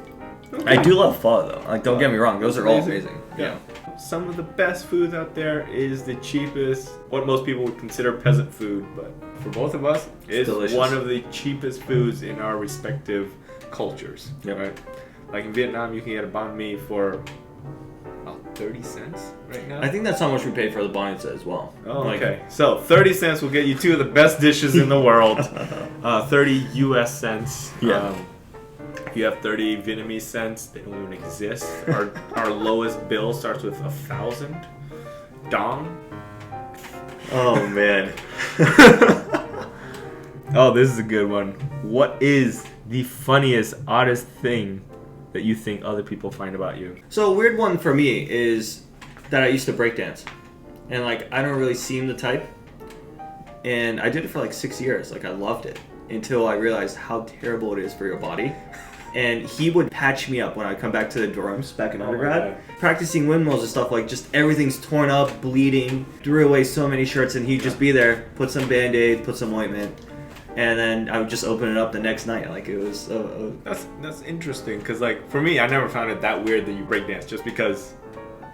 Okay. I do love pho though. Like, don't get me wrong; those are all Amazing. amazing. Yeah. Some of the best foods out there is the cheapest, what most people would consider peasant food, but for both of us, it's delicious. one of the cheapest foods in our respective cultures. Yep. Right? Like in Vietnam, you can get a banh mi for about 30 cents right now. I think that's how much we paid for the banitsa as well. Oh, Like, okay. So 30 cents will get you two of the best dishes in the world. 30 US cents. Yeah. If you have 30 Vietnamese cents, they don't even exist. Our lowest bill starts with 1,000 dong. Oh man. Oh, this is a good one. What is the funniest, oddest thing that you think other people find about you? So a weird one for me is that I used to breakdance, and like I don't really seem the type, and I did it for like 6 years. Like I loved it until I realized how terrible it is for your body. And he would patch me up when I come back to the dorms back in undergrad, practicing windmills and stuff. Like just everything's torn up, bleeding. Threw away so many shirts, and he'd just be there, put some Band-Aid, put some ointment, and then I would just open it up the next night. Like it was. That's interesting because like for me, I never found it that weird that you breakdance just because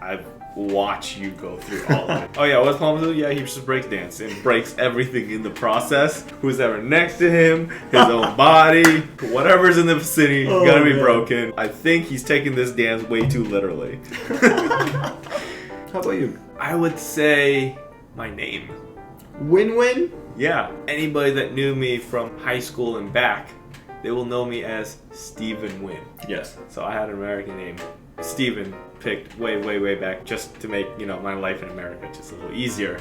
I've watched you go through all of it. Oh yeah, what's Palmer do? Yeah, he just breakdance and breaks everything in the process. Who's ever next to him, his own body, whatever's in the vicinity is gonna be broken. I think he's taking this dance way too literally. How about you? I would say my name. Win-win? Yeah, anybody that knew me from high school and back, they will know me as Stephen Nguyen. Yes. So I had an American name. Stephen picked way back just to make, my life in America just a little easier.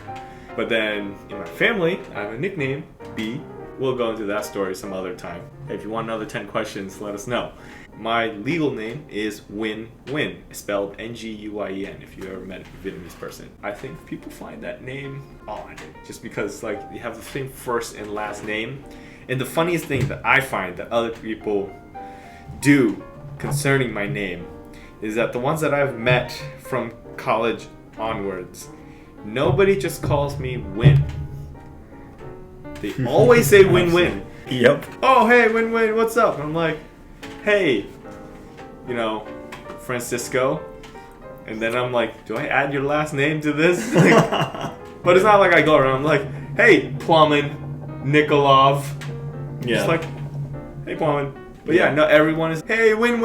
But then in my family, I have a nickname, B. We'll go into that story some other time. If you want another 10 questions, let us know. My legal name is Nguyen, spelled Nguyen, if you ever met a Vietnamese person. I think people find that name odd, just because like you have the same first and last name. And the funniest thing that I find that other people do concerning my name is that the ones that I've met from college onwards, nobody just calls me Win. They always say win-win. Yep. oh, hey, Win, what's up? And I'm like, hey, Francisco. And then I'm like, do I add your last name to this? But it's not like I go around. I'm like, hey, Plamen, Nikolov. Yeah. Just like, hey, Plamen. But yeah, no, everyone is, hey, Win.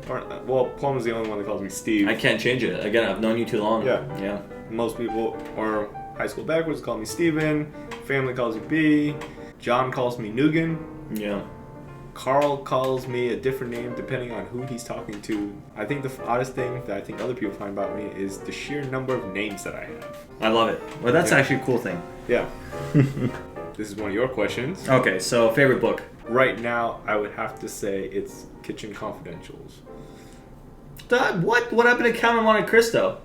Or, well, Plamen's the only one that calls me Steve. I can't change it. Again, I've known you too long. Yeah. Most people, or high school backwards, call me Steven. Family calls me B. John calls me Nguyen. Yeah. Carl calls me a different name depending on who he's talking to. I think the oddest thing that I think other people find about me is the sheer number of names that I have. I love it. Well, that's actually a cool thing. Yeah. This is one of your questions. Okay, so favorite book? Right now, I would have to say it's Kitchen Confidentials. What happened to Count of Monte Cristo?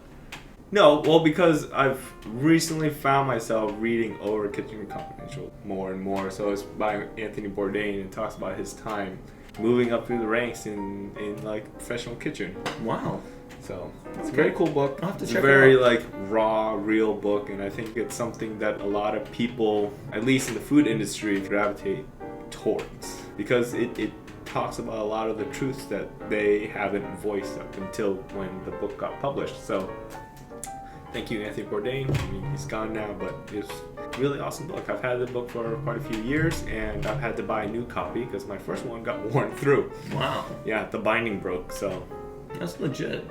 No, well, because I've recently found myself reading over Kitchen Confidential more and more. So it's by Anthony Bourdain and talks about his time moving up through the ranks in like professional kitchen. Wow. So it's a very cool book. I'll have to it's check a very it out. like raw, real book, and I think it's something that a lot of people, at least in the food industry, gravitate towards because it talks about a lot of the truths that they haven't voiced up until when the book got published. So thank you, Anthony Bourdain. I mean, he's gone now, but it's a really awesome book. I've had the book for quite a few years, and I've had to buy a new copy because my first one got worn through. Wow. Yeah, the binding broke, so. That's legit.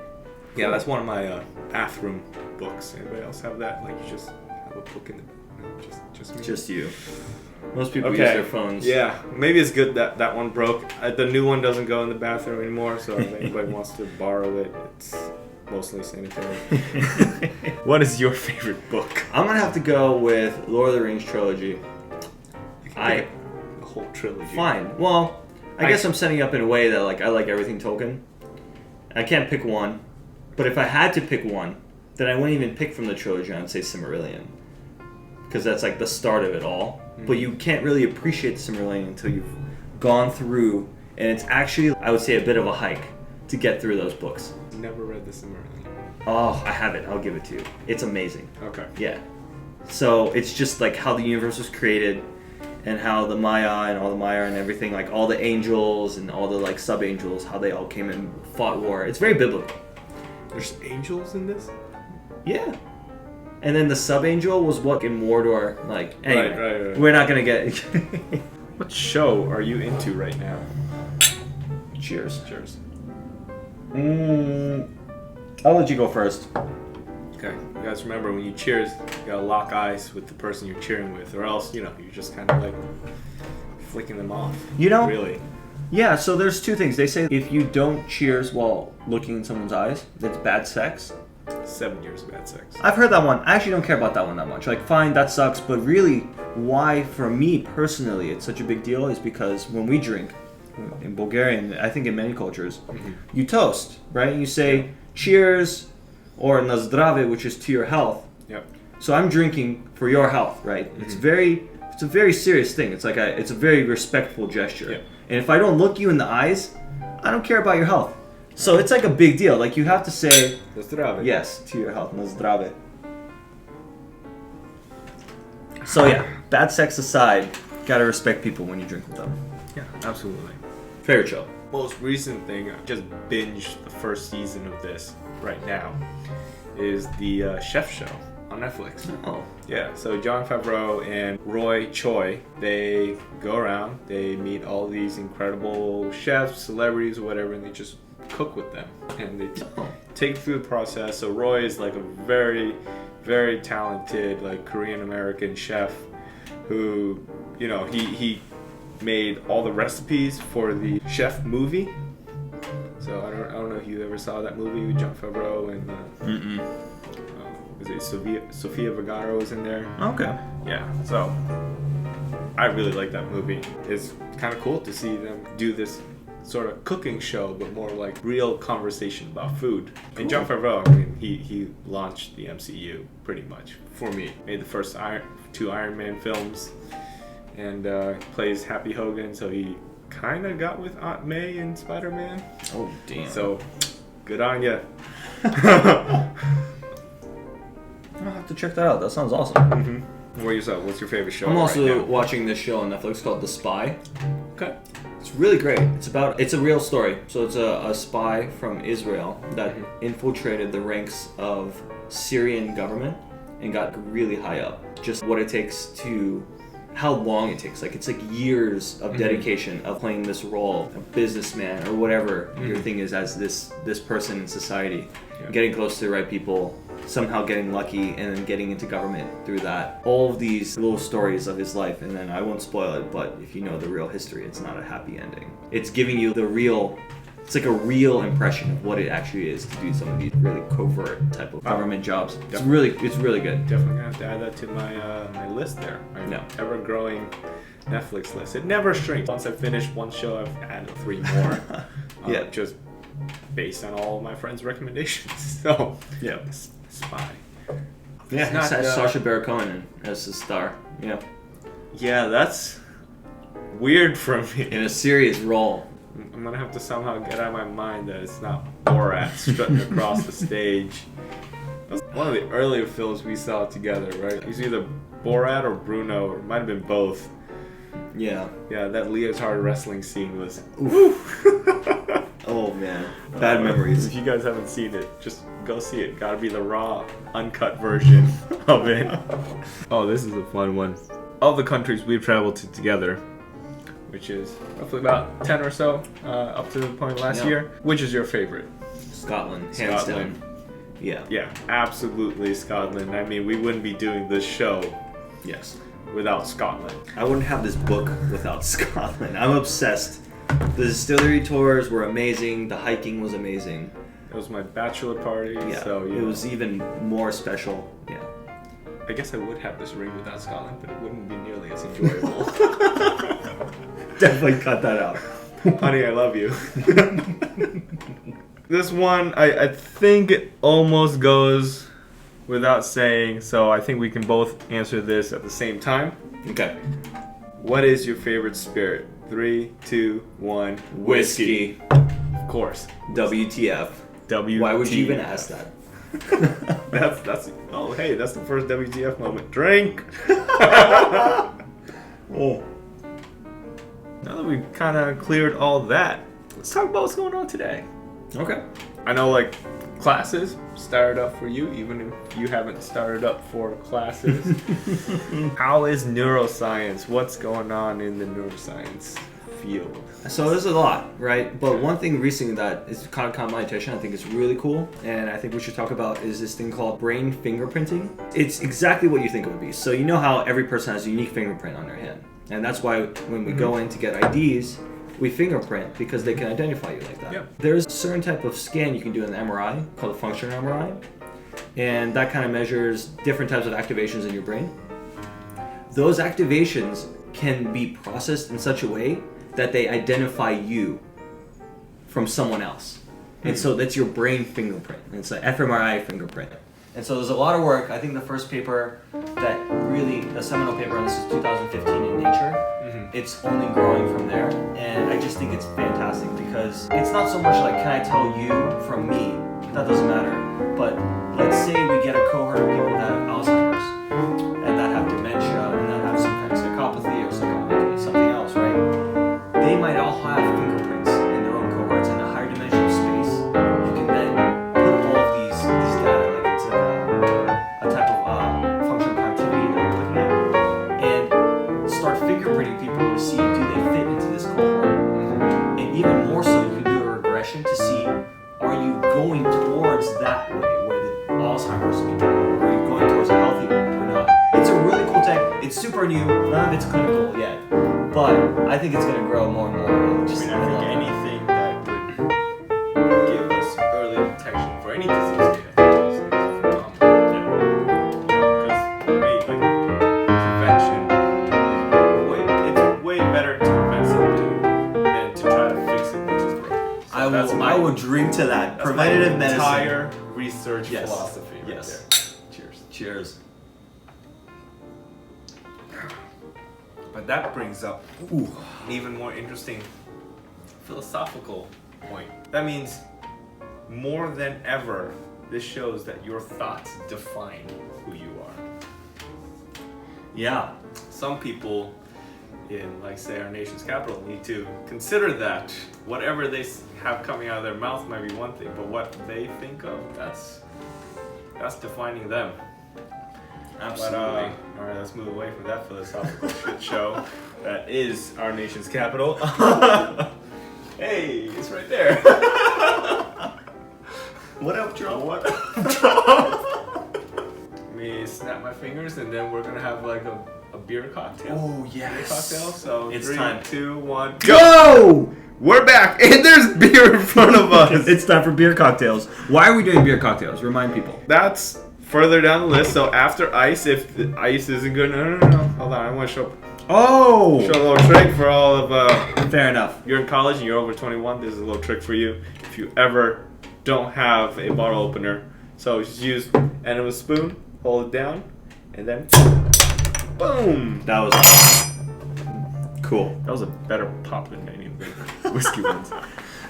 Yeah, that's one of my bathroom books. Anybody else have that? Like, you just have a book in the... No, just me? Just you. Most people use their phones. Yeah, maybe it's good that that one broke. The new one doesn't go in the bathroom anymore, so if anybody wants to borrow it, it's mostly sanitary. What is your favorite book? I'm gonna have to go with Lord of the Rings trilogy. The whole trilogy. Fine. Well, I guess I'm setting up in a way that like I like everything Tolkien. I can't pick one, but if I had to pick one, then I wouldn't even pick from the trilogy. I'd say Silmarillion, because that's like the start of it all. Mm-hmm. But you can't really appreciate the Silmarillion until you've gone through, and it's actually, I would say, a bit of a hike to get through those books. Never read the Silmarillion. Oh, I have it. I'll give it to you. It's amazing. Okay. Yeah. So it's just like how the universe was created, and how the Maya and all the Maya and everything, like all the angels and all the like sub-angels, how they all came and fought war. It's very biblical. There's angels in this? Yeah. And then the sub-angel was what in Mordor, like, anyway, right. We're not going to get... What show are you into right now? Cheers. I'll let you go first. Okay, you guys remember when you cheers, you gotta lock eyes with the person you're cheering with, or else, you're just kind of like flicking them off. Really. Yeah, so there's two things. They say if you don't cheers while looking in someone's eyes, that's bad sex. 7 years of bad sex. I've heard that one. I actually don't care about that one that much. Like, fine, that sucks, but really, why, for me personally, it's such a big deal is because when we drink, in Bulgarian, I think in many cultures, you toast, right? You say cheers, or Nazdrave, which is to your health. Yep. So I'm drinking for your health, right? It's a very serious thing. It's like it's a very respectful gesture. Yep. And if I don't look you in the eyes, I don't care about your health. So it's like a big deal. Like you have to say Nazdrave. yes to your health. Nazdrave. So yeah, bad sex aside, gotta respect people when you drink with them. Yeah, absolutely. Favorite show. Most recent thing, I just binged the first season of this right now, is the Chef Show on Netflix. Oh. Yeah, so Jon Favreau and Roy Choi, they go around, they meet all these incredible chefs, celebrities, or whatever, and they just cook with them. And they take through the process. So Roy is like a very, very talented like Korean American chef who, he made all the recipes for the Chef movie. So I don't know if you ever saw that movie with Jon Favreau and is it Sofia Vergara was in there? Okay. Yeah. So I really like that movie. It's kind of cool to see them do this sort of cooking show, but more like real conversation about food. Cool. And Jon Favreau, I mean, he launched the MCU pretty much for me. Made the first two Iron Man films. And plays Happy Hogan, so he kind of got with Aunt May in Spider-Man. Oh, damn. So, good on ya. I'll have to check that out. That sounds awesome. What about yourself? What's your favorite show? I'm also right now? watching this show on Netflix called The Spy. Okay. It's really great. It's a real story. So it's a spy from Israel that infiltrated the ranks of Syrian government and got really high up. Just what it takes to, how long it takes. Like it's like years of dedication of playing this role, a businessman or whatever your thing is as this person in society, getting close to the right people, somehow getting lucky and then getting into government through that. All of these little stories of his life, and then I won't spoil it, but if you know the real history, it's not a happy ending. It's giving you it's like a real impression of what it actually is to do some of these really covert type of government jobs. It's really good. Definitely gonna have to add that to my my list there. My ever-growing Netflix list. It never shrinks. Once I finish one show, I've added 3 more. Just based on all of my friends' recommendations. So Spy. Yeah, it has Sacha Baron Cohen as the star. Yeah, that's weird for me. In a serious role. I'm gonna have to somehow get out of my mind that it's not Borat strutting across the stage. That was one of the earlier films we saw together, right? It was either Borat or Bruno, or it might have been both. Yeah. Yeah, that leotard wrestling scene was. Oh man, bad memories. If you guys haven't seen it, just go see it. Gotta be the raw, uncut version of it. Oh, this is a fun one. Of the countries we've traveled to together, which is roughly about 10 or so, up to the point last year. Which is your favorite? Scotland, hands down. Yeah, absolutely Scotland. I mean, we wouldn't be doing this show without Scotland. I wouldn't have this book without Scotland. I'm obsessed. The distillery tours were amazing. The hiking was amazing. It was my bachelor party, so it was even more special. Yeah. I guess I would have this ring without Scotland, but it wouldn't be nearly as enjoyable. Definitely cut that out. Honey, I love you. This one, I think it almost goes without saying, so I think we can both answer this at the same time. Okay. What is your favorite spirit? 3, 2, 1. Whiskey. Of course. WTF. WTF. Why would you even ask that? that's oh hey, that's the first WTF moment. Drink. Oh. Now that we've kind of cleared all that, let's talk about what's going on today. Okay. I know, like, classes started up for you, even if you haven't started up for classes. How is neuroscience? What's going on in the neuroscience field? So there's a lot, right? But one thing recently that is kind of caught my attention, I think is really cool, and I think we should talk about is this thing called brain fingerprinting. It's exactly what you think it would be. So you know how every person has a unique fingerprint on their hand. And that's why when we go in to get IDs, we fingerprint because they can identify you like that. Yep. There's a certain type of scan you can do in the MRI called a functional MRI, and that kind of measures different types of activations in your brain. Those activations can be processed in such a way that they identify you from someone else. And so that's your brain fingerprint. And it's an fMRI fingerprint. And so there's a lot of work. I think the first paper that really, the seminal paper, and this is 2015 in Nature, it's only growing from there. And I just think it's fantastic because it's not so much like, can I tell you from me? That doesn't matter. But let's say we get a cohort of people that have Alzheimer's and that have dementia and that have some kind of psychopathy or something else, right? They might all have fingerprints in their own cohorts in a higher dimensional space. You can then put all of these data, like it's a type of functional connectivity that you're looking at, and start fingerprinting people to see do they fit into this cohort. And even more so, you can do a regression to see are you going towards that way where the Alzheimer's people are, or are you going towards a healthy one or not? It's a really cool tech. It's super new. None of it's clinical yet. But I think it's going to grow more and more. I think anything that would give us early detection for any disease state, I think is phenomenal. Because prevention, it's way better to prevent something than to try to fix it, which is broken. So I would drink to that. Preventative medicine. Entire research philosophy right there. Cheers. Cheers. But that brings up an even more interesting philosophical point. That means more than ever, this shows that your thoughts define who you are. Yeah. Some people in, like, say, our nation's capital need to consider that whatever they have coming out of their mouth might be one thing, but what they think of, that's defining them. Absolutely. But, all right, let's move away from that philosophical shit show that is our nation's capital. Hey, it's right there. What up, Dram? What up? Let me snap my fingers, and then we're gonna have like a beer cocktail. Oh, Beer yes. cocktail. So It's 3, time. 2, 1, go! Go! We're back, and there's beer in front of us. It's time for beer cocktails. Why are we doing beer cocktails? Remind people. That's further down the list. So after ice, if the ice isn't good, no. Hold on, I want to show Oh! a little trick for all of. Fair enough. You're in college and you're over 21. This is a little trick for you. If you ever don't have a bottle opener, so just use end of a spoon, hold it down, and then boom. That was cool. That was a better pop than any of the whiskey ones.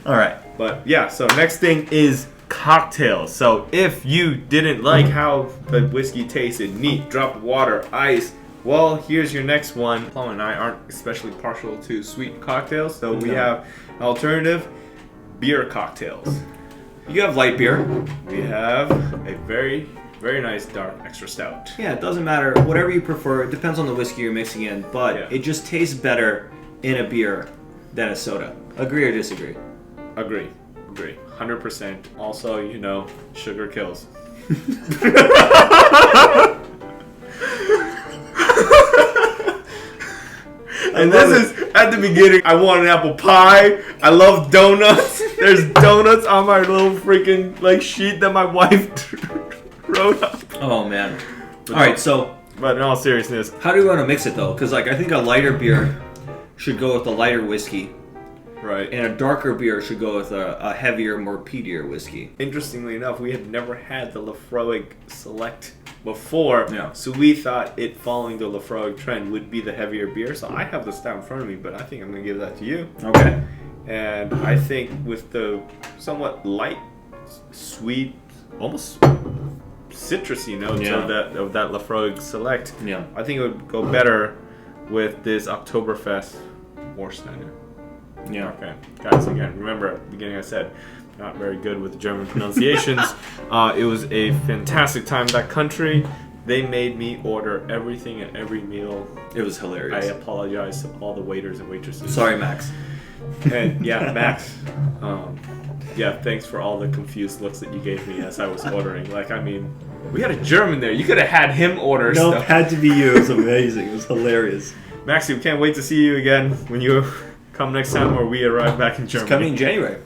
All right. But yeah, so next thing is cocktails. So if you didn't like how the whiskey tasted, neat, drop of water, ice, well, here's your next one. Paul and I aren't especially partial to sweet cocktails, so we have an alternative, beer cocktails. You have light beer. We have a very, very nice dark extra stout. Yeah, it doesn't matter. Whatever you prefer. It depends on the whiskey you're mixing in, but Yeah. it just tastes better in a beer than a soda. Agree or disagree? Agree. 100%. Also, you know, sugar kills. And this is at the beginning. I want an apple pie. I love donuts. There's donuts on my little freaking like sheet that my wife wrote up. Oh man. All right, so But in all seriousness, how do you want to mix it though? Because like I think a lighter beer should go with a lighter whiskey, right. and a darker beer should go with a heavier, more peatier whiskey. Interestingly enough, we had never had the Laphroaig Select before, Yeah. so we thought it following the Laphroaig trend would be the heavier beer. So I have the stout in front of me, but I think I'm gonna give that to you. Okay. And I think with the somewhat light, sweet, almost citrusy notes Yeah. of that Laphroaig Select, Yeah. I think it would go better with this Oktoberfest Warsteiner. Yeah. Okay, guys, again, remember at the beginning I said, not very good with German pronunciations. It was a fantastic time in that country. They made me order everything at every meal. It was I hilarious. apologize to all the waiters and waitresses. Sorry, Max. And yeah, Max, yeah, thanks for all the confused looks that you gave me as I was ordering. Like, I mean, we had a German there. You could have had him order Nope, stuff. had to be you. It was amazing. It was hilarious. Maxie, we can't wait to see you again when you come next time or we arrive back in Germany. Coming in January.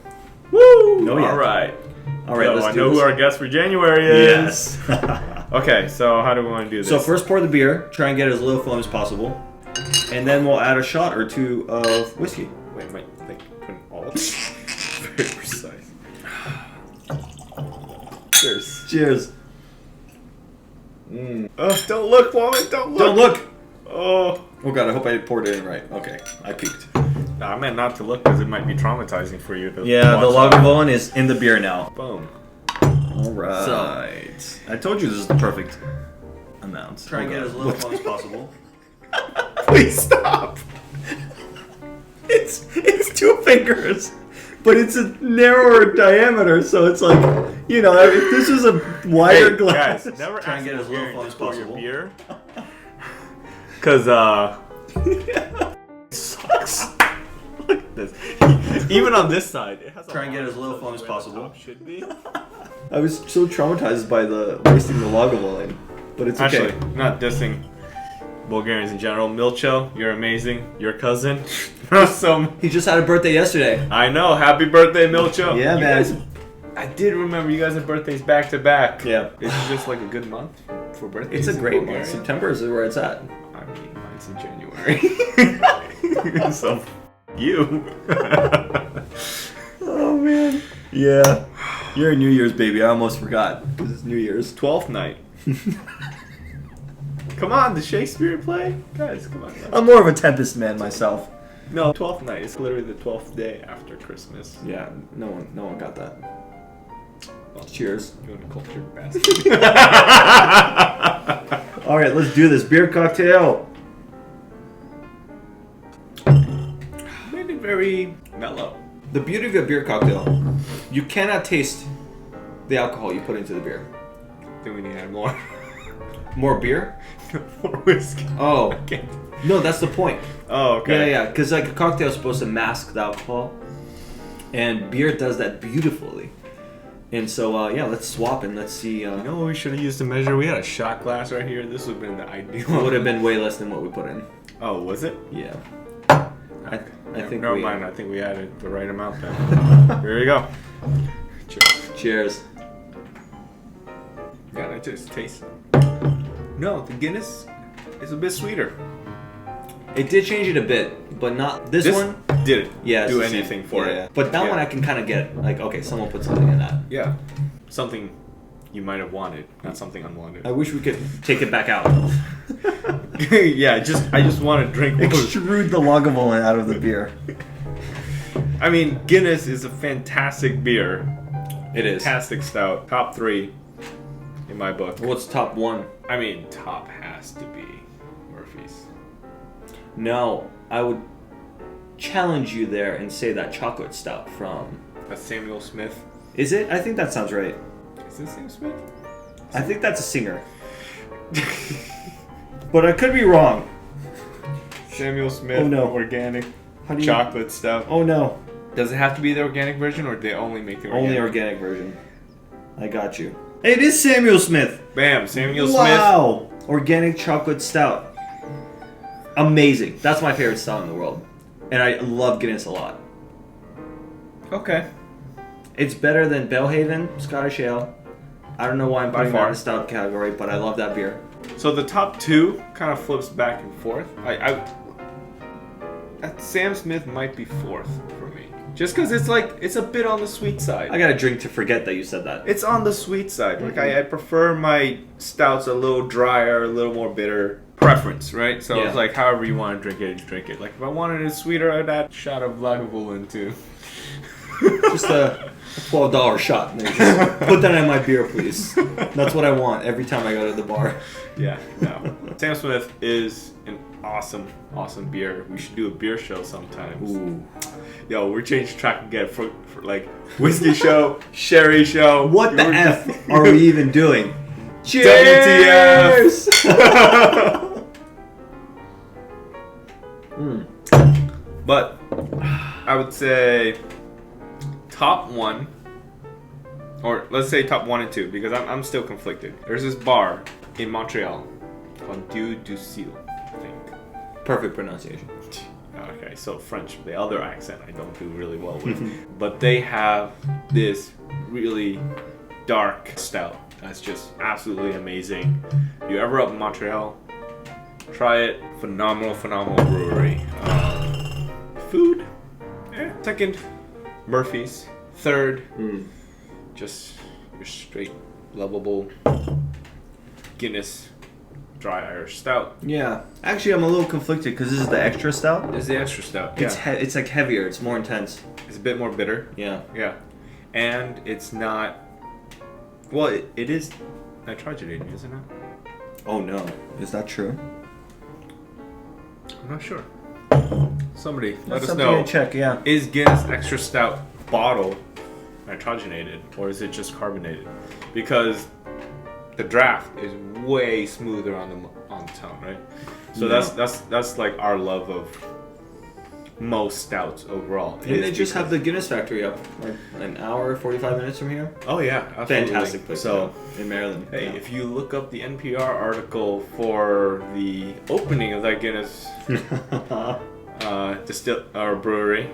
Woo! No, yeah. All right. All right, So let's I do know this. who our guest for January is. Yes. Okay, so how do we want to do this? So first pour the beer. Try and get as little foam as possible, and then we'll add a shot or two of whiskey. Wait, like putting all of this? Very precise. Cheers. Cheers. Oh, don't look, woman, don't look. Don't look. Oh. Oh god, I hope I poured it in right. Okay, I peeked. Nah, I meant not to look because it might be traumatizing for you. To Yeah, the watch. Lagavulin is in the beer now. Boom. All right. I told you this is the perfect amount. Try and get as little foam as possible. Please stop. It's 2 fingers, but it's a narrower diameter, so it's like, you know, if this was a wider Hey, glass. guys, never Try ask and get for as little beer and foam as just pour your possible. beer. Because, sucks. Look at this. Even on this side, it has a Try and get line as little that foam as where the possible. top should be. I was so traumatized by the wasting the Lagavulin, but it's okay. Actually, not dissing Bulgarians in general. Milcho, you're amazing. Your cousin. So, He just had a birthday yesterday. I know. Happy birthday, Milcho. Yeah, You man. guys- I did remember you guys have birthdays back to back. Yeah. Is it just like a good month for birthdays? It's a in great Bulgaria? month. September is where it's at. I mean, mine's in January. So, you. Oh man. Yeah. You're a New Year's baby. I almost forgot. This is New Year's. 12th night. Come on, the Shakespeare play? Guys, come on. I'm more of a Tempest man myself. No, 12th night. It's literally the 12th day after Christmas. Yeah. No one got that. Cheers. You want a cultured bastard. All right. right, let's do this. Beer cocktail. Made it very mellow. The beauty of a beer cocktail, you cannot taste the alcohol you put into the beer. I think we need to add more. More beer? More whiskey. Oh. Okay. No, that's the point. Oh, okay. Yeah. Because like a cocktail is supposed to mask the alcohol, and beer does that beautifully. And so, let's swap and let's see. You know what we should have used to measure? We had a shot glass right here. This would have been the ideal. It would have been way less than what we put in. Oh, was it? Yeah. I think Never we... mind. I think we added the right amount then. Here we go. Cheers. Cheers. Yeah, I just taste. No, the Guinness is a bit sweeter. It did change it a bit, but not this one. Didn't Yeah, do it's the anything same. for Yeah, it. yeah. But that one I can kind of get. Like, okay, someone put something in that. Yeah, something you might have wanted, not something unwanted. I wish we could take it back out. Yeah, I just want to drink more. Extrude the Lagavulin out of the beer. I mean, Guinness is a fantastic beer. It is. Fantastic stout. Top 3 in my book. What's top 1? I mean, top has to be Murphy's. No, I would challenge you there and say that chocolate stout from... That's Samuel Smith. Is it? I think that sounds right. Is it Samuel Smith? I think that's a singer. But I could be wrong. Samuel Smith. Oh, no. Organic How do you... chocolate stout. Oh no. Does it have to be the organic version, or do they only make the organic? Only organic version. I got you. It is Samuel Smith. Bam, Samuel Smith. Wow. Organic chocolate stout. Amazing. That's my favorite stout in the world. And I love Guinness a lot. Okay. It's better than Belhaven, Scottish Ale. I don't know why I'm By putting that far. in the stout category, but I love that beer. So the top 2 kind of flips back and forth. Sam Smith might be 4th for me. Just because it's a bit on the sweet side. I got a drink to forget that you said that. It's on the sweet side. Like I prefer my stouts a little drier, a little more bitter. Preference, right? So Yeah. it's like however you want to drink it, just drink it. Like if I wanted it sweeter, I'd add a shot of Lagavulin too. Just a $12 shot. And just put that in my beer, please. That's what I want every time I go to the bar. Yeah, no. Sam Smith is an awesome, awesome beer. We should do a beer show sometimes. Ooh. Yo, we're changing track again for like whiskey show, sherry show. What the F are we even doing? WTF. But I would say top 1, or let's say top 1 and 2, because I'm still conflicted. There's this bar in Montreal called Dieu du Ciel, I think. Perfect pronunciation. Okay, so French, the other accent I don't do really well with. But they have this really dark stout that's just absolutely amazing. If you're ever up in Montreal, try it. Phenomenal, phenomenal brewery. Food, second, Murphy's. Third, just your straight, lovable Guinness dry Irish stout. Yeah. Actually, I'm a little conflicted because this is the extra stout. This is the extra stout. It's Yeah. it's like heavier. It's more intense. It's a bit more bitter. Yeah. Yeah. And it's not... Well, it is nitrogenated, isn't it? Oh no. Is that true? I'm not sure. Somebody let That's us something know. to check. Yeah. Is Guinness Extra Stout bottle nitrogenated, or is it just carbonated? Because the draft is way smoother on the tongue, right? So No. that's like our love of most stouts overall. Didn't they just have the Guinness factory up like an hour, 45 minutes from here? Oh yeah, absolutely. Fantastic place. So in Maryland. hey, Yeah. if you look up the NPR article for the opening of that Guinness brewery,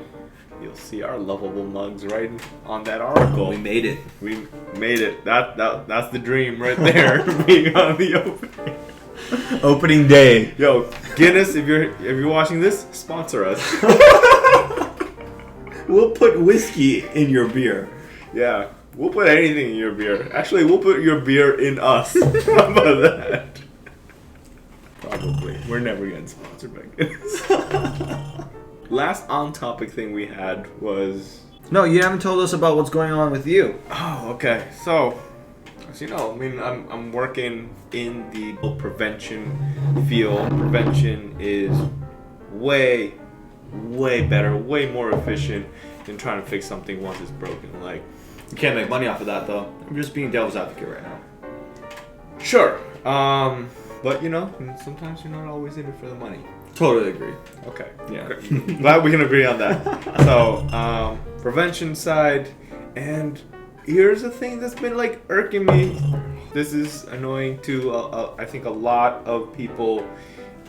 you'll see our lovable mugs right on that article. We made it. We made it. That's the dream right there. Being on the opening. Opening day. Yo, Guinness, if you're watching this, sponsor us. We'll put whiskey in your beer. Yeah, we'll put anything in your beer. Actually, we'll put your beer in us. How about that? Probably. We're never getting sponsored by Guinness. Last on-topic thing we had was... No, you haven't told us about what's going on with you. Oh, okay. So, So, I mean, I'm working in the prevention field. Prevention is way better, way more efficient than trying to fix something once it's broken. Like, You can't make money off of that, though. I'm just being devil's advocate right now. sure, but sometimes you're not always in it for the money. Totally agree. Okay. Yeah. Glad we can agree on that. So, prevention side, and here's the thing that's been like irking me. This is annoying to I think a lot of people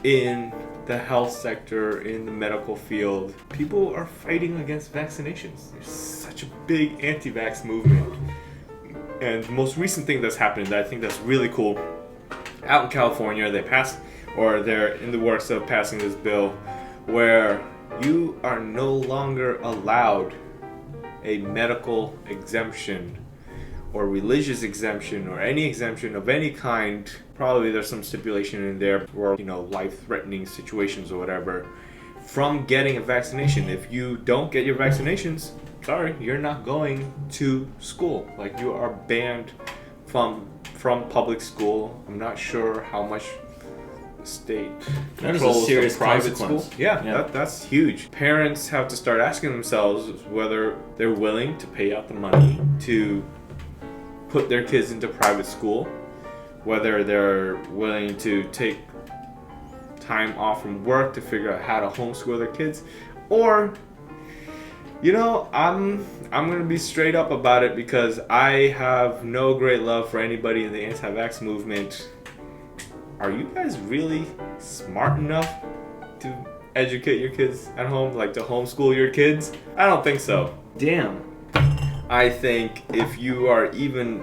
in the health sector, in the medical field. People are fighting against vaccinations. There's such a big anti-vax movement. And the most recent thing that's happened that I think that's really cool, out in California, they're in the works of passing this bill where you are no longer allowed a medical exemption or religious exemption or any exemption of any kind. Probably there's some stipulation in there for, life-threatening situations or whatever, from getting a vaccination. If you don't get your vaccinations, sorry, you're not going to school. Like, you are banned from public school. I'm not sure how much the state That is a controls serious the private consequence. school. Yeah. That's huge. Parents have to start asking themselves whether they're willing to pay out the money to put their kids into private school, whether they're willing to take time off from work to figure out how to homeschool their kids, or I'm gonna be straight up about it because I have no great love for anybody in the anti-vax movement. Are you guys really smart enough to educate your kids at home, like to homeschool your kids? I don't think so. Damn. I think if you are even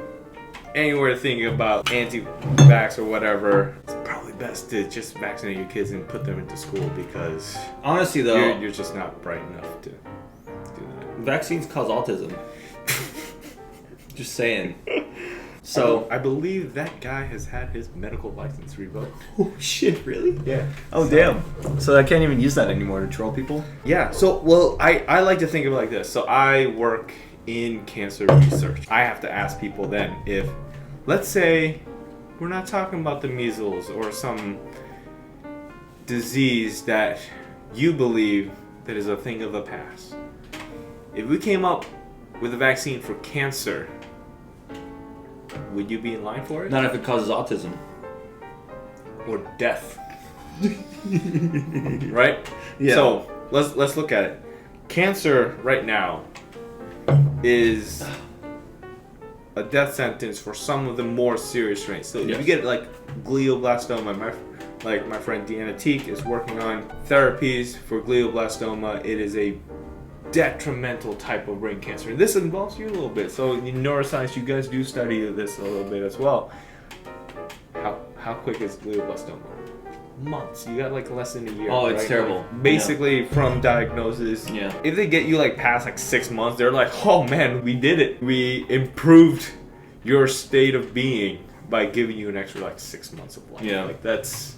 anywhere thinking about anti-vax or whatever, it's probably best to just vaccinate your kids and put them into school, because Honestly, though, you're just not bright enough to do that. vaccines cause autism. Just saying. So I believe that guy has had his medical license revoked. Oh shit, really? Yeah. Oh damn. So I can't even use that anymore to troll people? Yeah. So, well, I like to think of it like this. So I work in cancer research. I have to ask people then if, let's say, we're not talking about the measles or some disease that you believe that is a thing of the past. If we came up with a vaccine for cancer, would you be in line for it? Not if it causes autism. Or death. Right? Yeah. So let's look at it. Cancer right now is a death sentence for some of the more serious strains. So if you get like glioblastoma, my friend Deanna Teak is working on therapies for glioblastoma. It is a detrimental type of brain cancer. And this involves you a little bit. So in neuroscience, you guys do study this a little bit as well. How quick is glioblastoma? Months. You got like less than a year. Oh, it's right? terrible. Like, basically, from diagnosis. Yeah. If they get you like past like 6 months, they're like, oh man, we did it. We improved your state of being by giving you an extra like 6 months of life. Yeah. Like that's,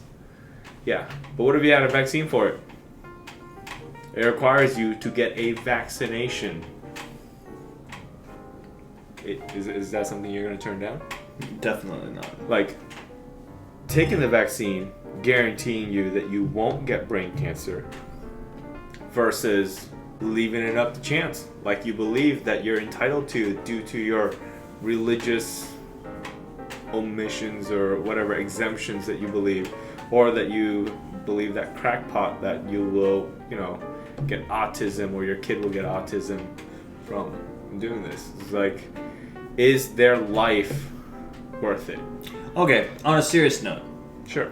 yeah. But what if you had a vaccine for it? It requires you to get a vaccination. Is that something you're going to turn down? Definitely not. Like, taking the vaccine, guaranteeing you that you won't get brain cancer, versus leaving it up to chance, like you believe that you're entitled to due to your religious omissions or whatever exemptions that you believe, or that you believe that crackpot that you will, get autism, or your kid will get autism from doing this. It's like, is their life worth it? Okay, on a serious note, Sure.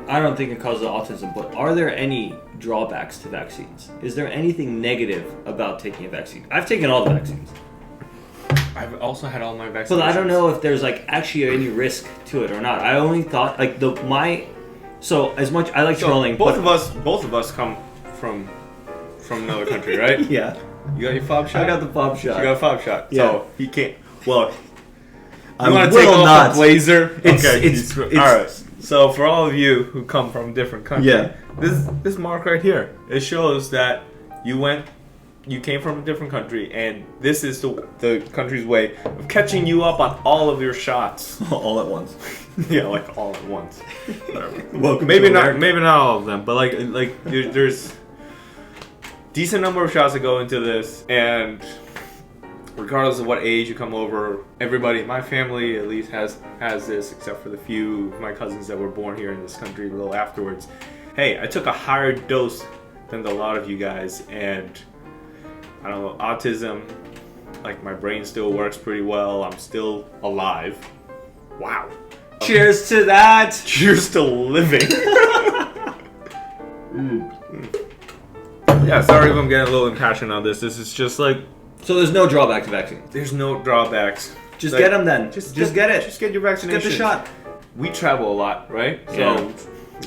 I don't think it causes autism, but are there any drawbacks to vaccines? Is there anything negative about taking a vaccine? I've taken all the vaccines. I've also had all my vaccinations. But I don't know if there's like actually any risk to it or not. I only thought like so as much I like trolling. Both of us come from another country, right? Yeah. You got your fob shot? I got the fob shot. You got a fob shot. Yeah. So he can't. Well, I you want to will take off not. the blazer? It's all right. So for all of you who come from different countries, Yeah. this mark right here, it shows that you went you came from a different country, and this is the country's way of catching you up on all of your shots. All at once. Yeah, like all at once. Welcome maybe to not, America. maybe not all of them, but like there's decent number of shots that go into this, and regardless of what age you come over, everybody, my family at least has this, except for the few of my cousins that were born here in this country a little afterwards. Hey, I took a higher dose than a lot of you guys, and I don't know, autism, like my brain still works pretty well. I'm still alive. Wow. Cheers to that. Cheers to living. Yeah, sorry if I'm getting a little impassioned on this. This is just like, So there's no drawback to vaccine. there's no drawbacks. Just Like, get them then. Just get it. Just get your Just vaccination. get the shot. We travel a lot, right? Yeah. So,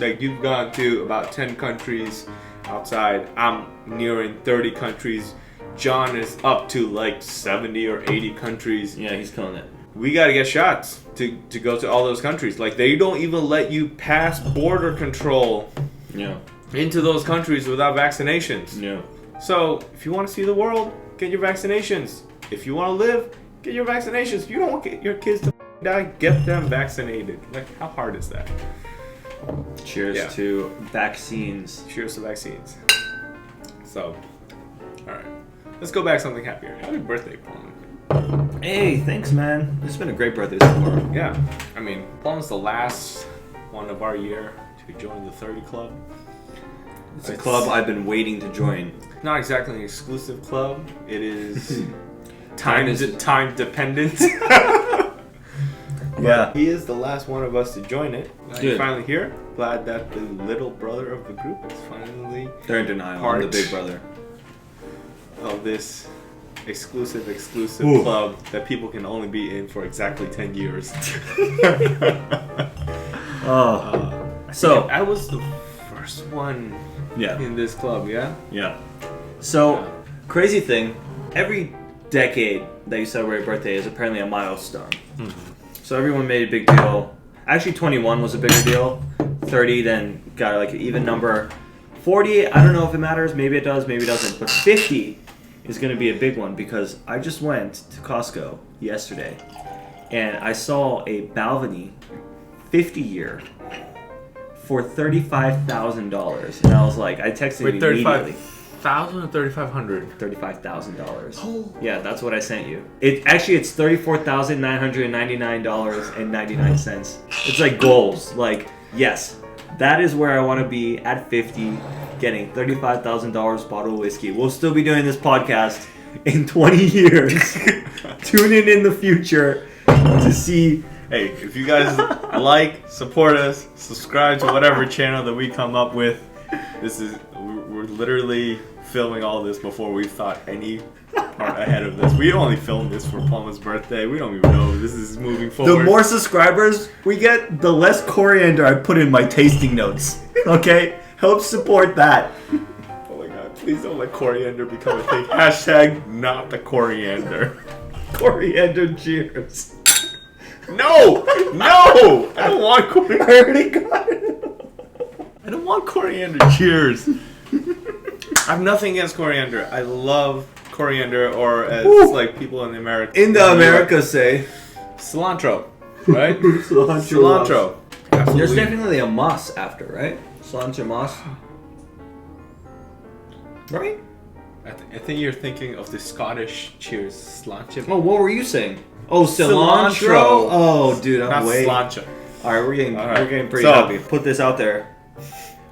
like, you've gone to about 10 countries outside. I'm nearing 30 countries. John is up to like 70 or 80 countries. Yeah, he's killing it. We gotta get shots to go to all those countries. Like, they don't even let you pass border control Yeah. into those countries without vaccinations. Yeah. So, if you want to see the world, get your vaccinations. If you want to live, get your vaccinations. If you don't want your kids to die, get them vaccinated. Like, how hard is that? Cheers Yeah. to vaccines. Cheers to vaccines. So, alright. Let's go back to something happier. Happy birthday, Plum. Hey, thanks, man. It's been a great birthday so far. Yeah. I mean, Plum's the last one of our year to join the 30 Club. It's a club I've been waiting to join. Not exactly an exclusive club. It is Time time dependent. Yeah. He is the last one of us to join it. Glad Good. you're finally here. Glad that the little brother of the group is finally They're in denial. Part. I'm the big brother. of this exclusive Ooh. club that people can only be in for exactly 10 years. So, I was the first one yeah. in this club, yeah? Yeah. So, crazy thing, every decade that you celebrate a birthday is apparently a milestone. So everyone made a big deal. Actually, 21 was a bigger deal. 30 then got like an even number. 40, I don't know if it matters. Maybe it does, maybe it doesn't. But 50 is going to be a big one because I just went to Costco yesterday and I saw a Balvenie 50 year for $35,000. And I was like, I texted Wait, him immediately. 35,000 or 3,500? $35,000. Yeah, that's what I sent you. It's $34,999.99. It's like goals. Like, yes, that is where I want to be at 50, getting $35,000 bottle of whiskey. We'll still be doing this podcast in 20 years. Tune in the future to see. Hey, if you guys like, support us, subscribe to whatever channel that we come up with. We're literally filming all this before we thought any part ahead of this. We only filmed this for Palma's birthday. We don't even know if this is moving forward. The more subscribers we get, the less coriander I put in my tasting notes. Okay? Help support that. Oh my god, please don't let coriander become a thing. Hashtag not the coriander. Coriander cheers. No! No! I don't want coriander. I already got it. I don't want coriander. Cheers. I have nothing against coriander. I love coriander, or as like people in America say. cilantro, right? Cilantro. There's Absolutely. definitely a moss after, right? Cilantro moss. Right? I think you're thinking of the Scottish cheers, Slainte. Oh, what were you saying? Oh, cilantro. Cilantro. Oh, dude, I'm Not waiting. Slainte. All right, we're getting pretty So- happy. Put this out there.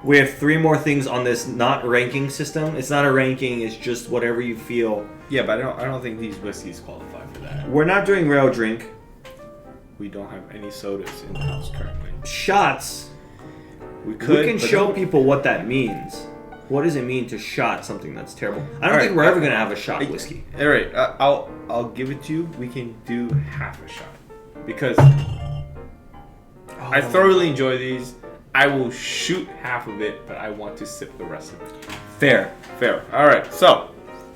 We have 3 more things on this not ranking system. It's not a ranking. It's just whatever you feel. Yeah, but I don't think these whiskeys qualify for that. We're not doing rail drink. We don't have any sodas in the house currently. Shots. We could. We can but show don't- people what that means. What does it mean to shot something that's terrible? I don't All think right, we're ever gonna have a shot whiskey. All right, I'll give it to you. We can do half a shot because I thoroughly enjoy these. I will shoot half of it, but I want to sip the rest of it. Fair. Fair. All right, so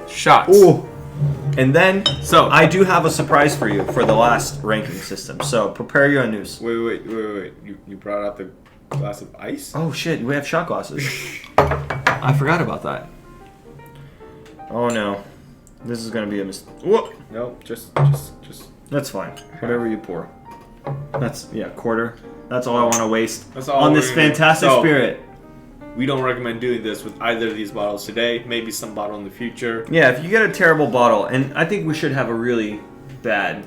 shots. Ooh. And then, So I do have a surprise for you for the last ranking system. So prepare your news. wait. You brought out the glass of ice. Oh shit, we have shot glasses. I forgot about that. Oh no. This is gonna be a mistake. Whoop! Nope, just. That's fine. Whatever you pour. That's, quarter. That's all I want to waste That's all on we're this gonna do. fantastic So, spirit. We don't recommend doing this with either of these bottles today. Maybe some bottle in the future. Yeah, if you get a terrible bottle, and I think we should have a really bad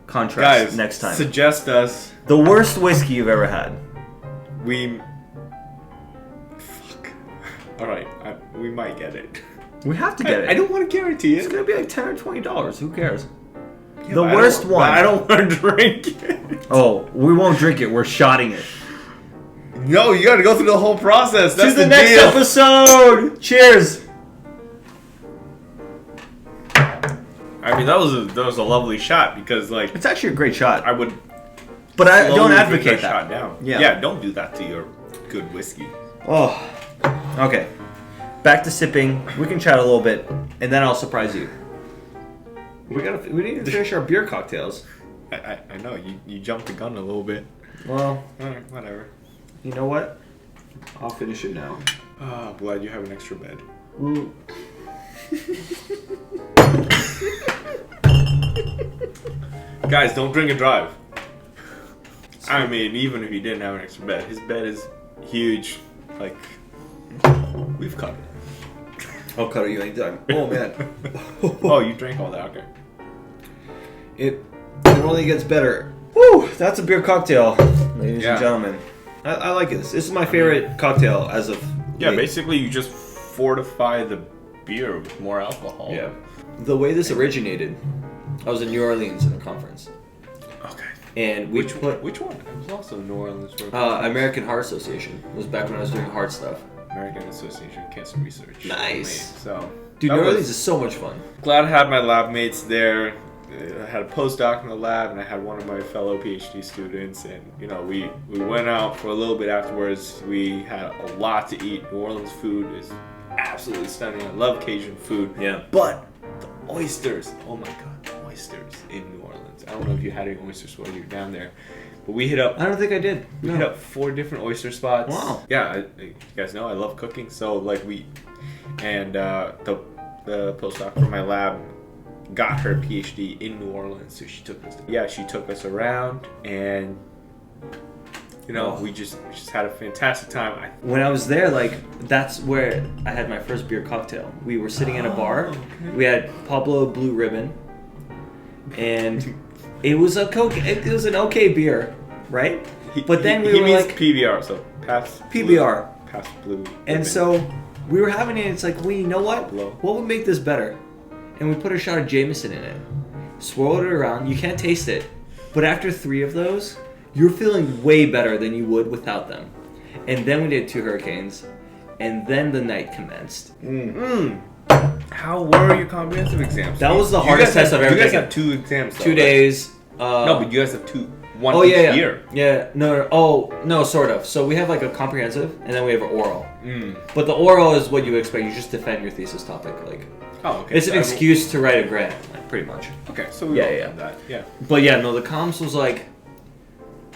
contrast Guys, next time. suggest us. The worst whiskey you've ever had. Fuck. Alright, we might get it. We have to get it. I don't want to guarantee It's it. gonna be like $10 or $20. Who cares? Yeah, The but worst one. I don't want to drink it. Oh, we won't drink it. We're shotting it. No, you gotta go through the whole process. That's To the next deal. episode. Cheers. I mean, that was a lovely shot because, like, It's actually a great shot. I would. But I don't slowly bring advocate that. shot down. Yeah. Yeah, don't do that to your good whiskey. Oh, okay. Back to sipping. We can chat a little bit, and then I'll surprise you. We need to finish our beer cocktails. I know you jumped the gun a little bit. Well, Alright, whatever. you know what? I'll finish it now. Oh, glad you have an extra bed. Ooh. Guys, don't drink and drive. I mean, even if you didn't have an extra bed, his bed is huge. Like, we've cut it. I'll cut it you anytime. Oh man. Oh, you drank all that, okay. It only gets better. Woo! That's a beer cocktail, ladies Yeah. and gentlemen. I like this. This is my favorite cocktail as of Yeah, late. basically you just fortify the beer with more alcohol. Yeah. The way this originated, I was in New Orleans in a conference, Okay. and we Which one? It was also New Orleans. American Heart Association. It was back when I was doing heart stuff. American Association of Cancer Research. Nice. So, Dude, that New was- Orleans is so much fun. glad I had my lab mates there. I had a postdoc in the lab, and I had one of my fellow PhD students, and we went out for a little bit afterwards. We had a lot to eat. New Orleans food is absolutely stunning. I love Cajun food. Yeah. But the oysters, oh my god, the oysters in New Orleans. I don't know if you had any oysters while you were down there, but we hit up I don't think I did. we hit up 4 different oyster spots. Wow. Yeah, you guys know I love cooking, so like the postdoc from my lab got her PhD in New Orleans, so she took us around, and we just had a fantastic time. When I was there, that's where I had my first beer cocktail. We were sitting in a bar. Okay. We had Pablo Blue Ribbon, and it was it was an okay beer, right? But then he we were means like PBR, so past PBR, past blue. and ribbon. so we were having it. And it's like, well, you know what? Pablo. What would make this better? And we put a shot of Jameson in it, swirled it around. You can't taste it, but after 3 of those, you're feeling way better than you would without them. And then we did 2 hurricanes, and then the night commenced. How were your comprehensive exams? That was the You hardest guys test I've ever You guys taken. have 2 exams. Though, 2 right? days. No, but you guys have 1 Oh each yeah, yeah, year. yeah. No. Oh no, sort of. So we have like a comprehensive, and then we have an oral. Mm. But the oral is what you expect. You just defend your thesis topic. Oh, okay. It's an excuse to write a grant, pretty much. Okay, so we Yeah, all yeah. done that. Yeah. But yeah, no, the comms was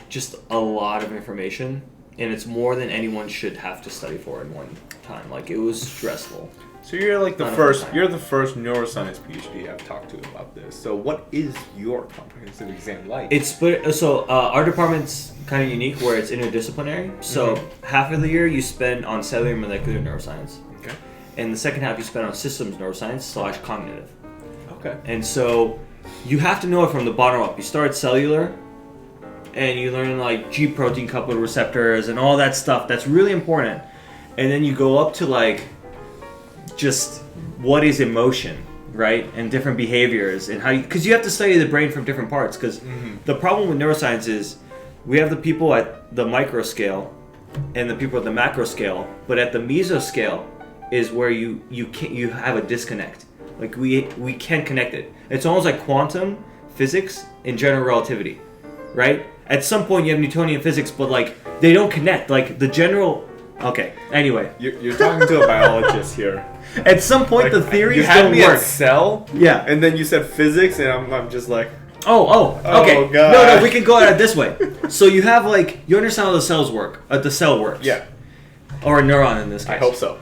just a lot of information, and it's more than anyone should have to study for in one time. It was stressful. So you're like Not a full time. you're the first neuroscience PhD I've talked to about this. So what is your comprehensive exam like? It's split. So our department's kind of unique, where it's interdisciplinary. So half of the year you spend on cellular and molecular neuroscience, okay. and the second half you spend on systems neuroscience / cognitive. Okay. And so you have to know it from the bottom up. You start cellular, and you learn G protein coupled receptors and all that stuff. That's really important. And then you go up to just what is emotion, right? And different behaviors and how because you have to study the brain from different parts. Because the problem with neuroscience is we have the people at the micro scale and the people at the macro scale, but at the meso scale is where you have a disconnect. We can't connect it. It's almost like quantum physics and general relativity, right? At some point you have Newtonian physics, but they don't connect. The general. Okay. Anyway, You're talking to a biologist here. at some point the theories you had don't me work. at cell, Yeah. and then you said physics, and I'm just like, Oh, okay. Oh, God. No, we can go at it this way. So you have you understand how the cells work, the cell works. yeah, Or a neuron in this case. I hope so.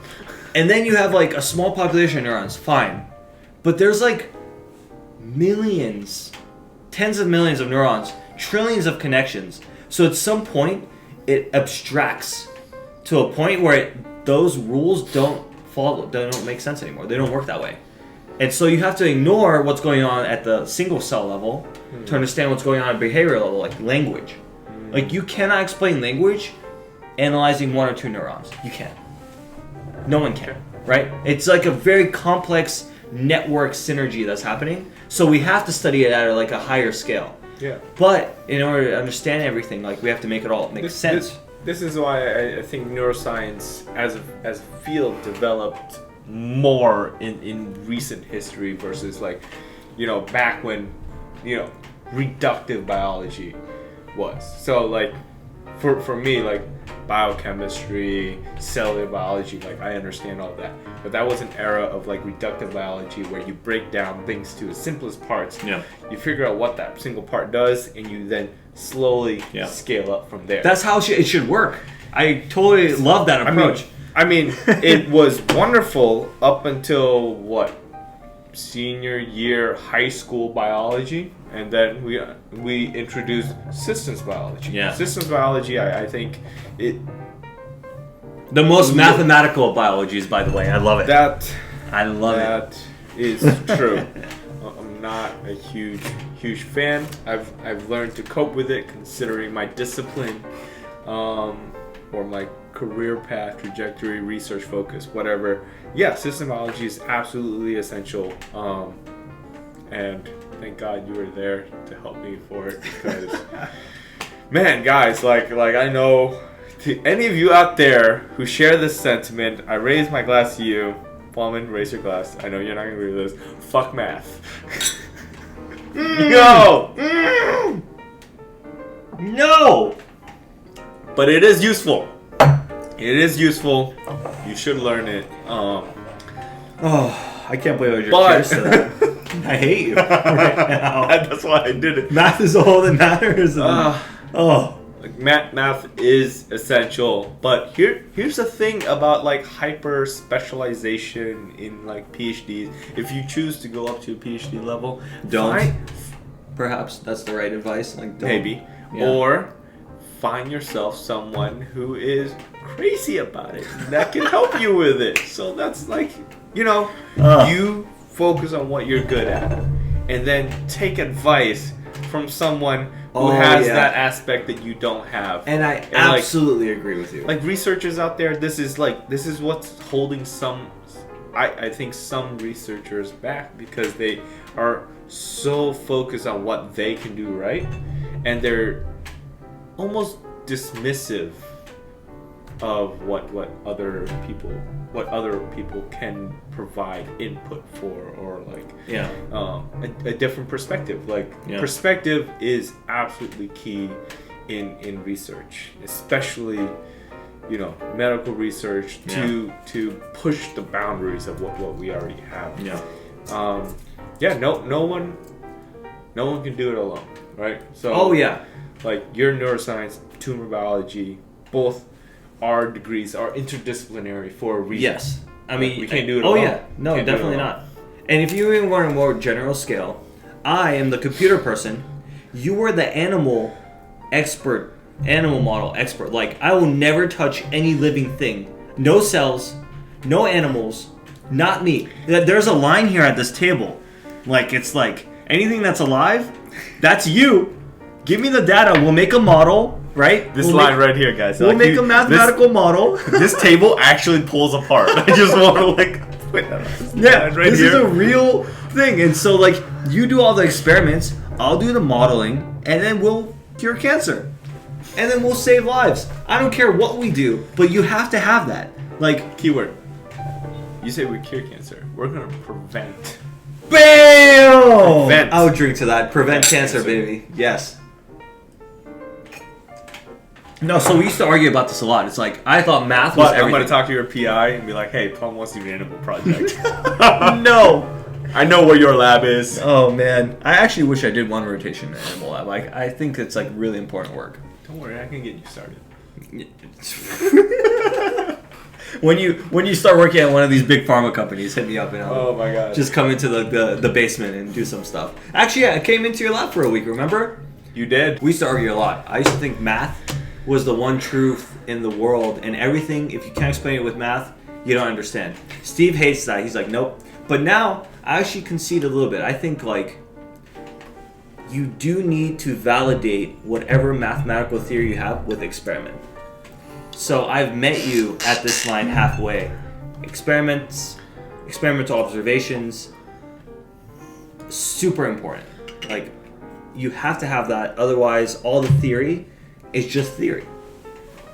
And then you have like a small population of neurons, fine. But there's like millions, tens of millions of neurons, trillions of connections. So at some point, it abstracts to a point where those rules don't make sense anymore. They don't work that way. And so you have to ignore what's going on at the single cell level to understand what's going on at behavior level, like language. Like you cannot explain language analyzing one or two neurons. You can't. No one can, right? It's like a very complex network synergy that's happening. So we have to study it at like a higher scale. Yeah. But in order to understand everything, like we have to make it all make sense. This is why I think neuroscience as a field developed more in recent history versus like, back when, reductive biology was. So like for me, like biochemistry, cellular biology, like I understand all that. But that was an era of like reductive biology where you break down things to the simplest parts. Yeah. You figure out what that single part does and you then slowly scale up from there. That's how it should work. I totally love that approach. I mean, it was wonderful up until senior year high school biology, and then we introduced systems biology. Yeah. Systems biology, I think it. The most mathematical of biologies, by the way. I love it. I love it. That is true. I'm not a huge fan. I've learned to cope with it considering my discipline, or my career path, trajectory, research focus, whatever. Yeah, system biology is absolutely essential. And thank God you were there to help me for it because, man, guys, like I know to any of you out there who share this sentiment, I raise my glass to you. Plamen, raise your glass. I know you're not gonna agree with this. Fuck math. No. No. But it is useful. It is useful. You should learn it. Oh, I can't believe I just cheers to that. I hate you right now. That's why I did it. Math is all that matters. Like math is essential. But here's the thing about like hyper specialization in like PhDs. If you choose to go up to a PhD level, don't. Perhaps that's the right advice. Like don't. Maybe. Yeah. Or find yourself someone who is crazy about it that can help you with it. So that's like, you focus on what you're good at and then take advice from someone who has that aspect that you don't have. And I absolutely agree with you. Like researchers out there, this is what's holding I think some researchers back because they are so focused on what they can do right and they're almost dismissive of what other people can provide input for or like a different perspective. Perspective is absolutely key in research, especially medical research to push the boundaries of what we already have. No one can do it alone, right? So like your neuroscience, tumor biology, both our degrees are interdisciplinary for a reason. Yes. I mean, we can't do it alone. Oh yeah, no, definitely not. And if you even want a more general scale, I am the computer person. You are the animal expert, animal model expert. Like, I will never touch any living thing. No cells, no animals, not me. There's a line here at this table. Like, it's like, anything that's alive, that's you. Give me the data. We'll make a model, right? This line right here, guys. We'll make a mathematical model. This table actually pulls apart. I just want to put that on. Yeah, right this is a real thing. And so, like, you do all the experiments, I'll do the modeling, and then we'll cure cancer. And then we'll save lives. I don't care what we do, but you have to have that. Like, keyword. You say we cure cancer. We're going to prevent. BAM! Prevent. I would drink to that. Prevent cancer, baby. Yes. No, so we used to argue about this a lot. It's like, I thought math was everything. I'm going to talk to your PI and be like, hey, Plum wants to do an animal project. No. I know where your lab is. Oh, man. I actually wish I did one rotation in the animal lab. I think it's, like, really important work. Don't worry, I can get you started. When you start working at one of these big pharma companies, hit me up and I'll my god. just come into the basement and do some stuff. Actually, yeah, I came into your lab for a week, remember? You did. We used to argue a lot. I used to think math was the one truth in the world, and everything, if you can't explain it with math, you don't understand. Steve hates that. He's like, nope. But now, I actually concede a little bit. I think, like, you do need to validate whatever mathematical theory you have with experiment. So I've met you at this line halfway. Experiments, experimental observations, super important. Like, you have to have that, otherwise all the theory is just theory.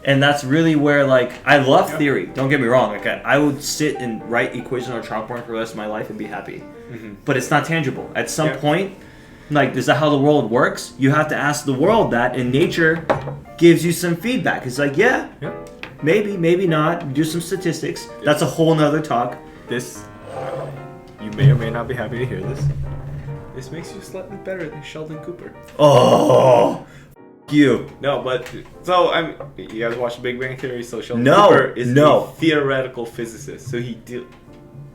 And that's really where, like, I love theory, don't get me wrong. Like, I would sit and write equations on a chalkboard for the rest of my life and be happy. But it's not tangible. At some point, like, is that how the world works? You have to ask the world that, and nature gives you some feedback. It's like, maybe, maybe not. Do some statistics. That's a whole nother talk. This, you may or may not be happy to hear this. This makes you slightly better than Sheldon Cooper. Oh, you. No, but so you guys watch Big Bang Theory? So Sheldon No, Cooper is no. a theoretical physicist, so he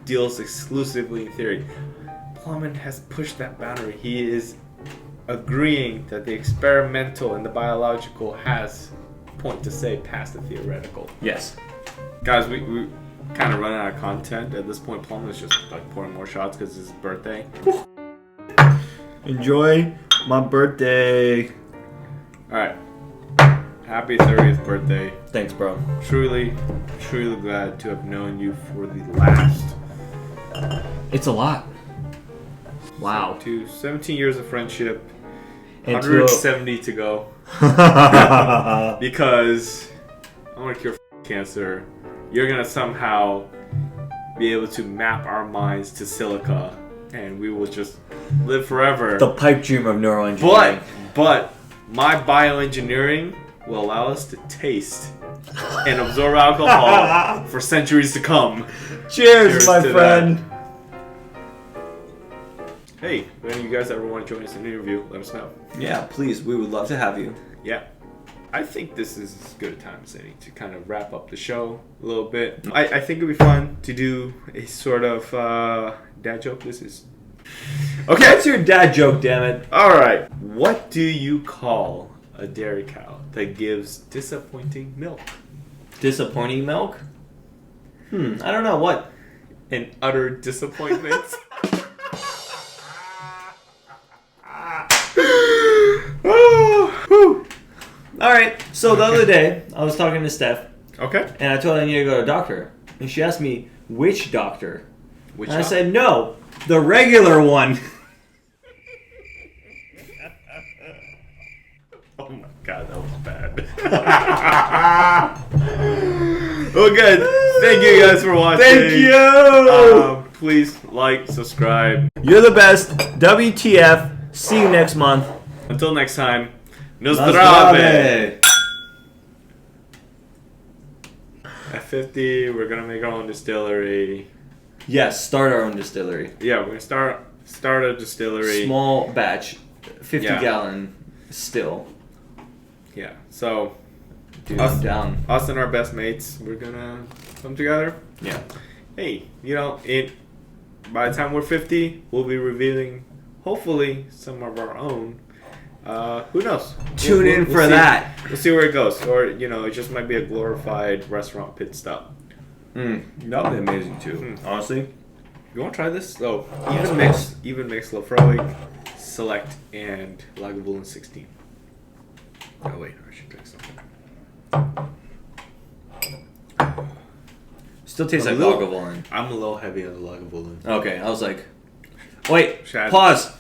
deals exclusively in theory. Plamen has pushed that boundary. He is agreeing that the experimental and the biological has point to say past the theoretical. Yes. Guys, we kind of running out of content at this point. Plamen is just like pouring more shots because it's his birthday. Enjoy my birthday. Alright. Happy 30th birthday. Thanks, bro. Truly, truly glad to have known you for the last. It's a lot. Wow. 17 years of friendship. And 170 to go. Because I want to cure cancer. You're going to somehow be able to map our minds to silica. And we will just live forever. The pipe dream of neuroengineering. But my bioengineering will allow us to taste and absorb alcohol for centuries to come. Cheers, my friend. That. Hey, if any of you guys ever want to join us in an interview, let us know. Yeah, please. We would love to have you. Yeah. I think this is as good a time as any to kind of wrap up the show a little bit. I think it'd be fun to do a sort of dad joke. This is... Okay. What's your dad joke, damn it? Alright. What do you call a dairy cow that gives disappointing milk? Disappointing milk? I don't know. What? An utter disappointment. Alright, so the other day, I was talking to Steph. Okay. And I told her I need to go to a doctor. And she asked me, which doctor? Which and I said, no, the regular one. Oh my god, that was bad. Well, good. Thank you guys for watching. Thank you. Please like, subscribe. You're the best. WTF. See you next month. Until next time, Nazdrave. Nazdrave. At 50, we're gonna make our own distillery. Yes, start our own distillery. Yeah, we're gonna start a distillery. Small batch, 50 Yeah. gallon still. Yeah. So Dude, I'm down. us and our best mates, we're gonna come together. Yeah. Hey, by the time we're 50, we'll be revealing, hopefully, some of our own. Who knows? Tune in for see. that. We'll see where it goes. Or, it just might be a glorified restaurant pit stop. That would be amazing too. Honestly. You want to try this? Oh, even mix Laphroaig Select and Lagavulin 16. Oh wait, I should drink something. Still tastes like Lagavulin. I'm a little heavy on the Lagavulin. Okay, I was like, wait, Shad. pause.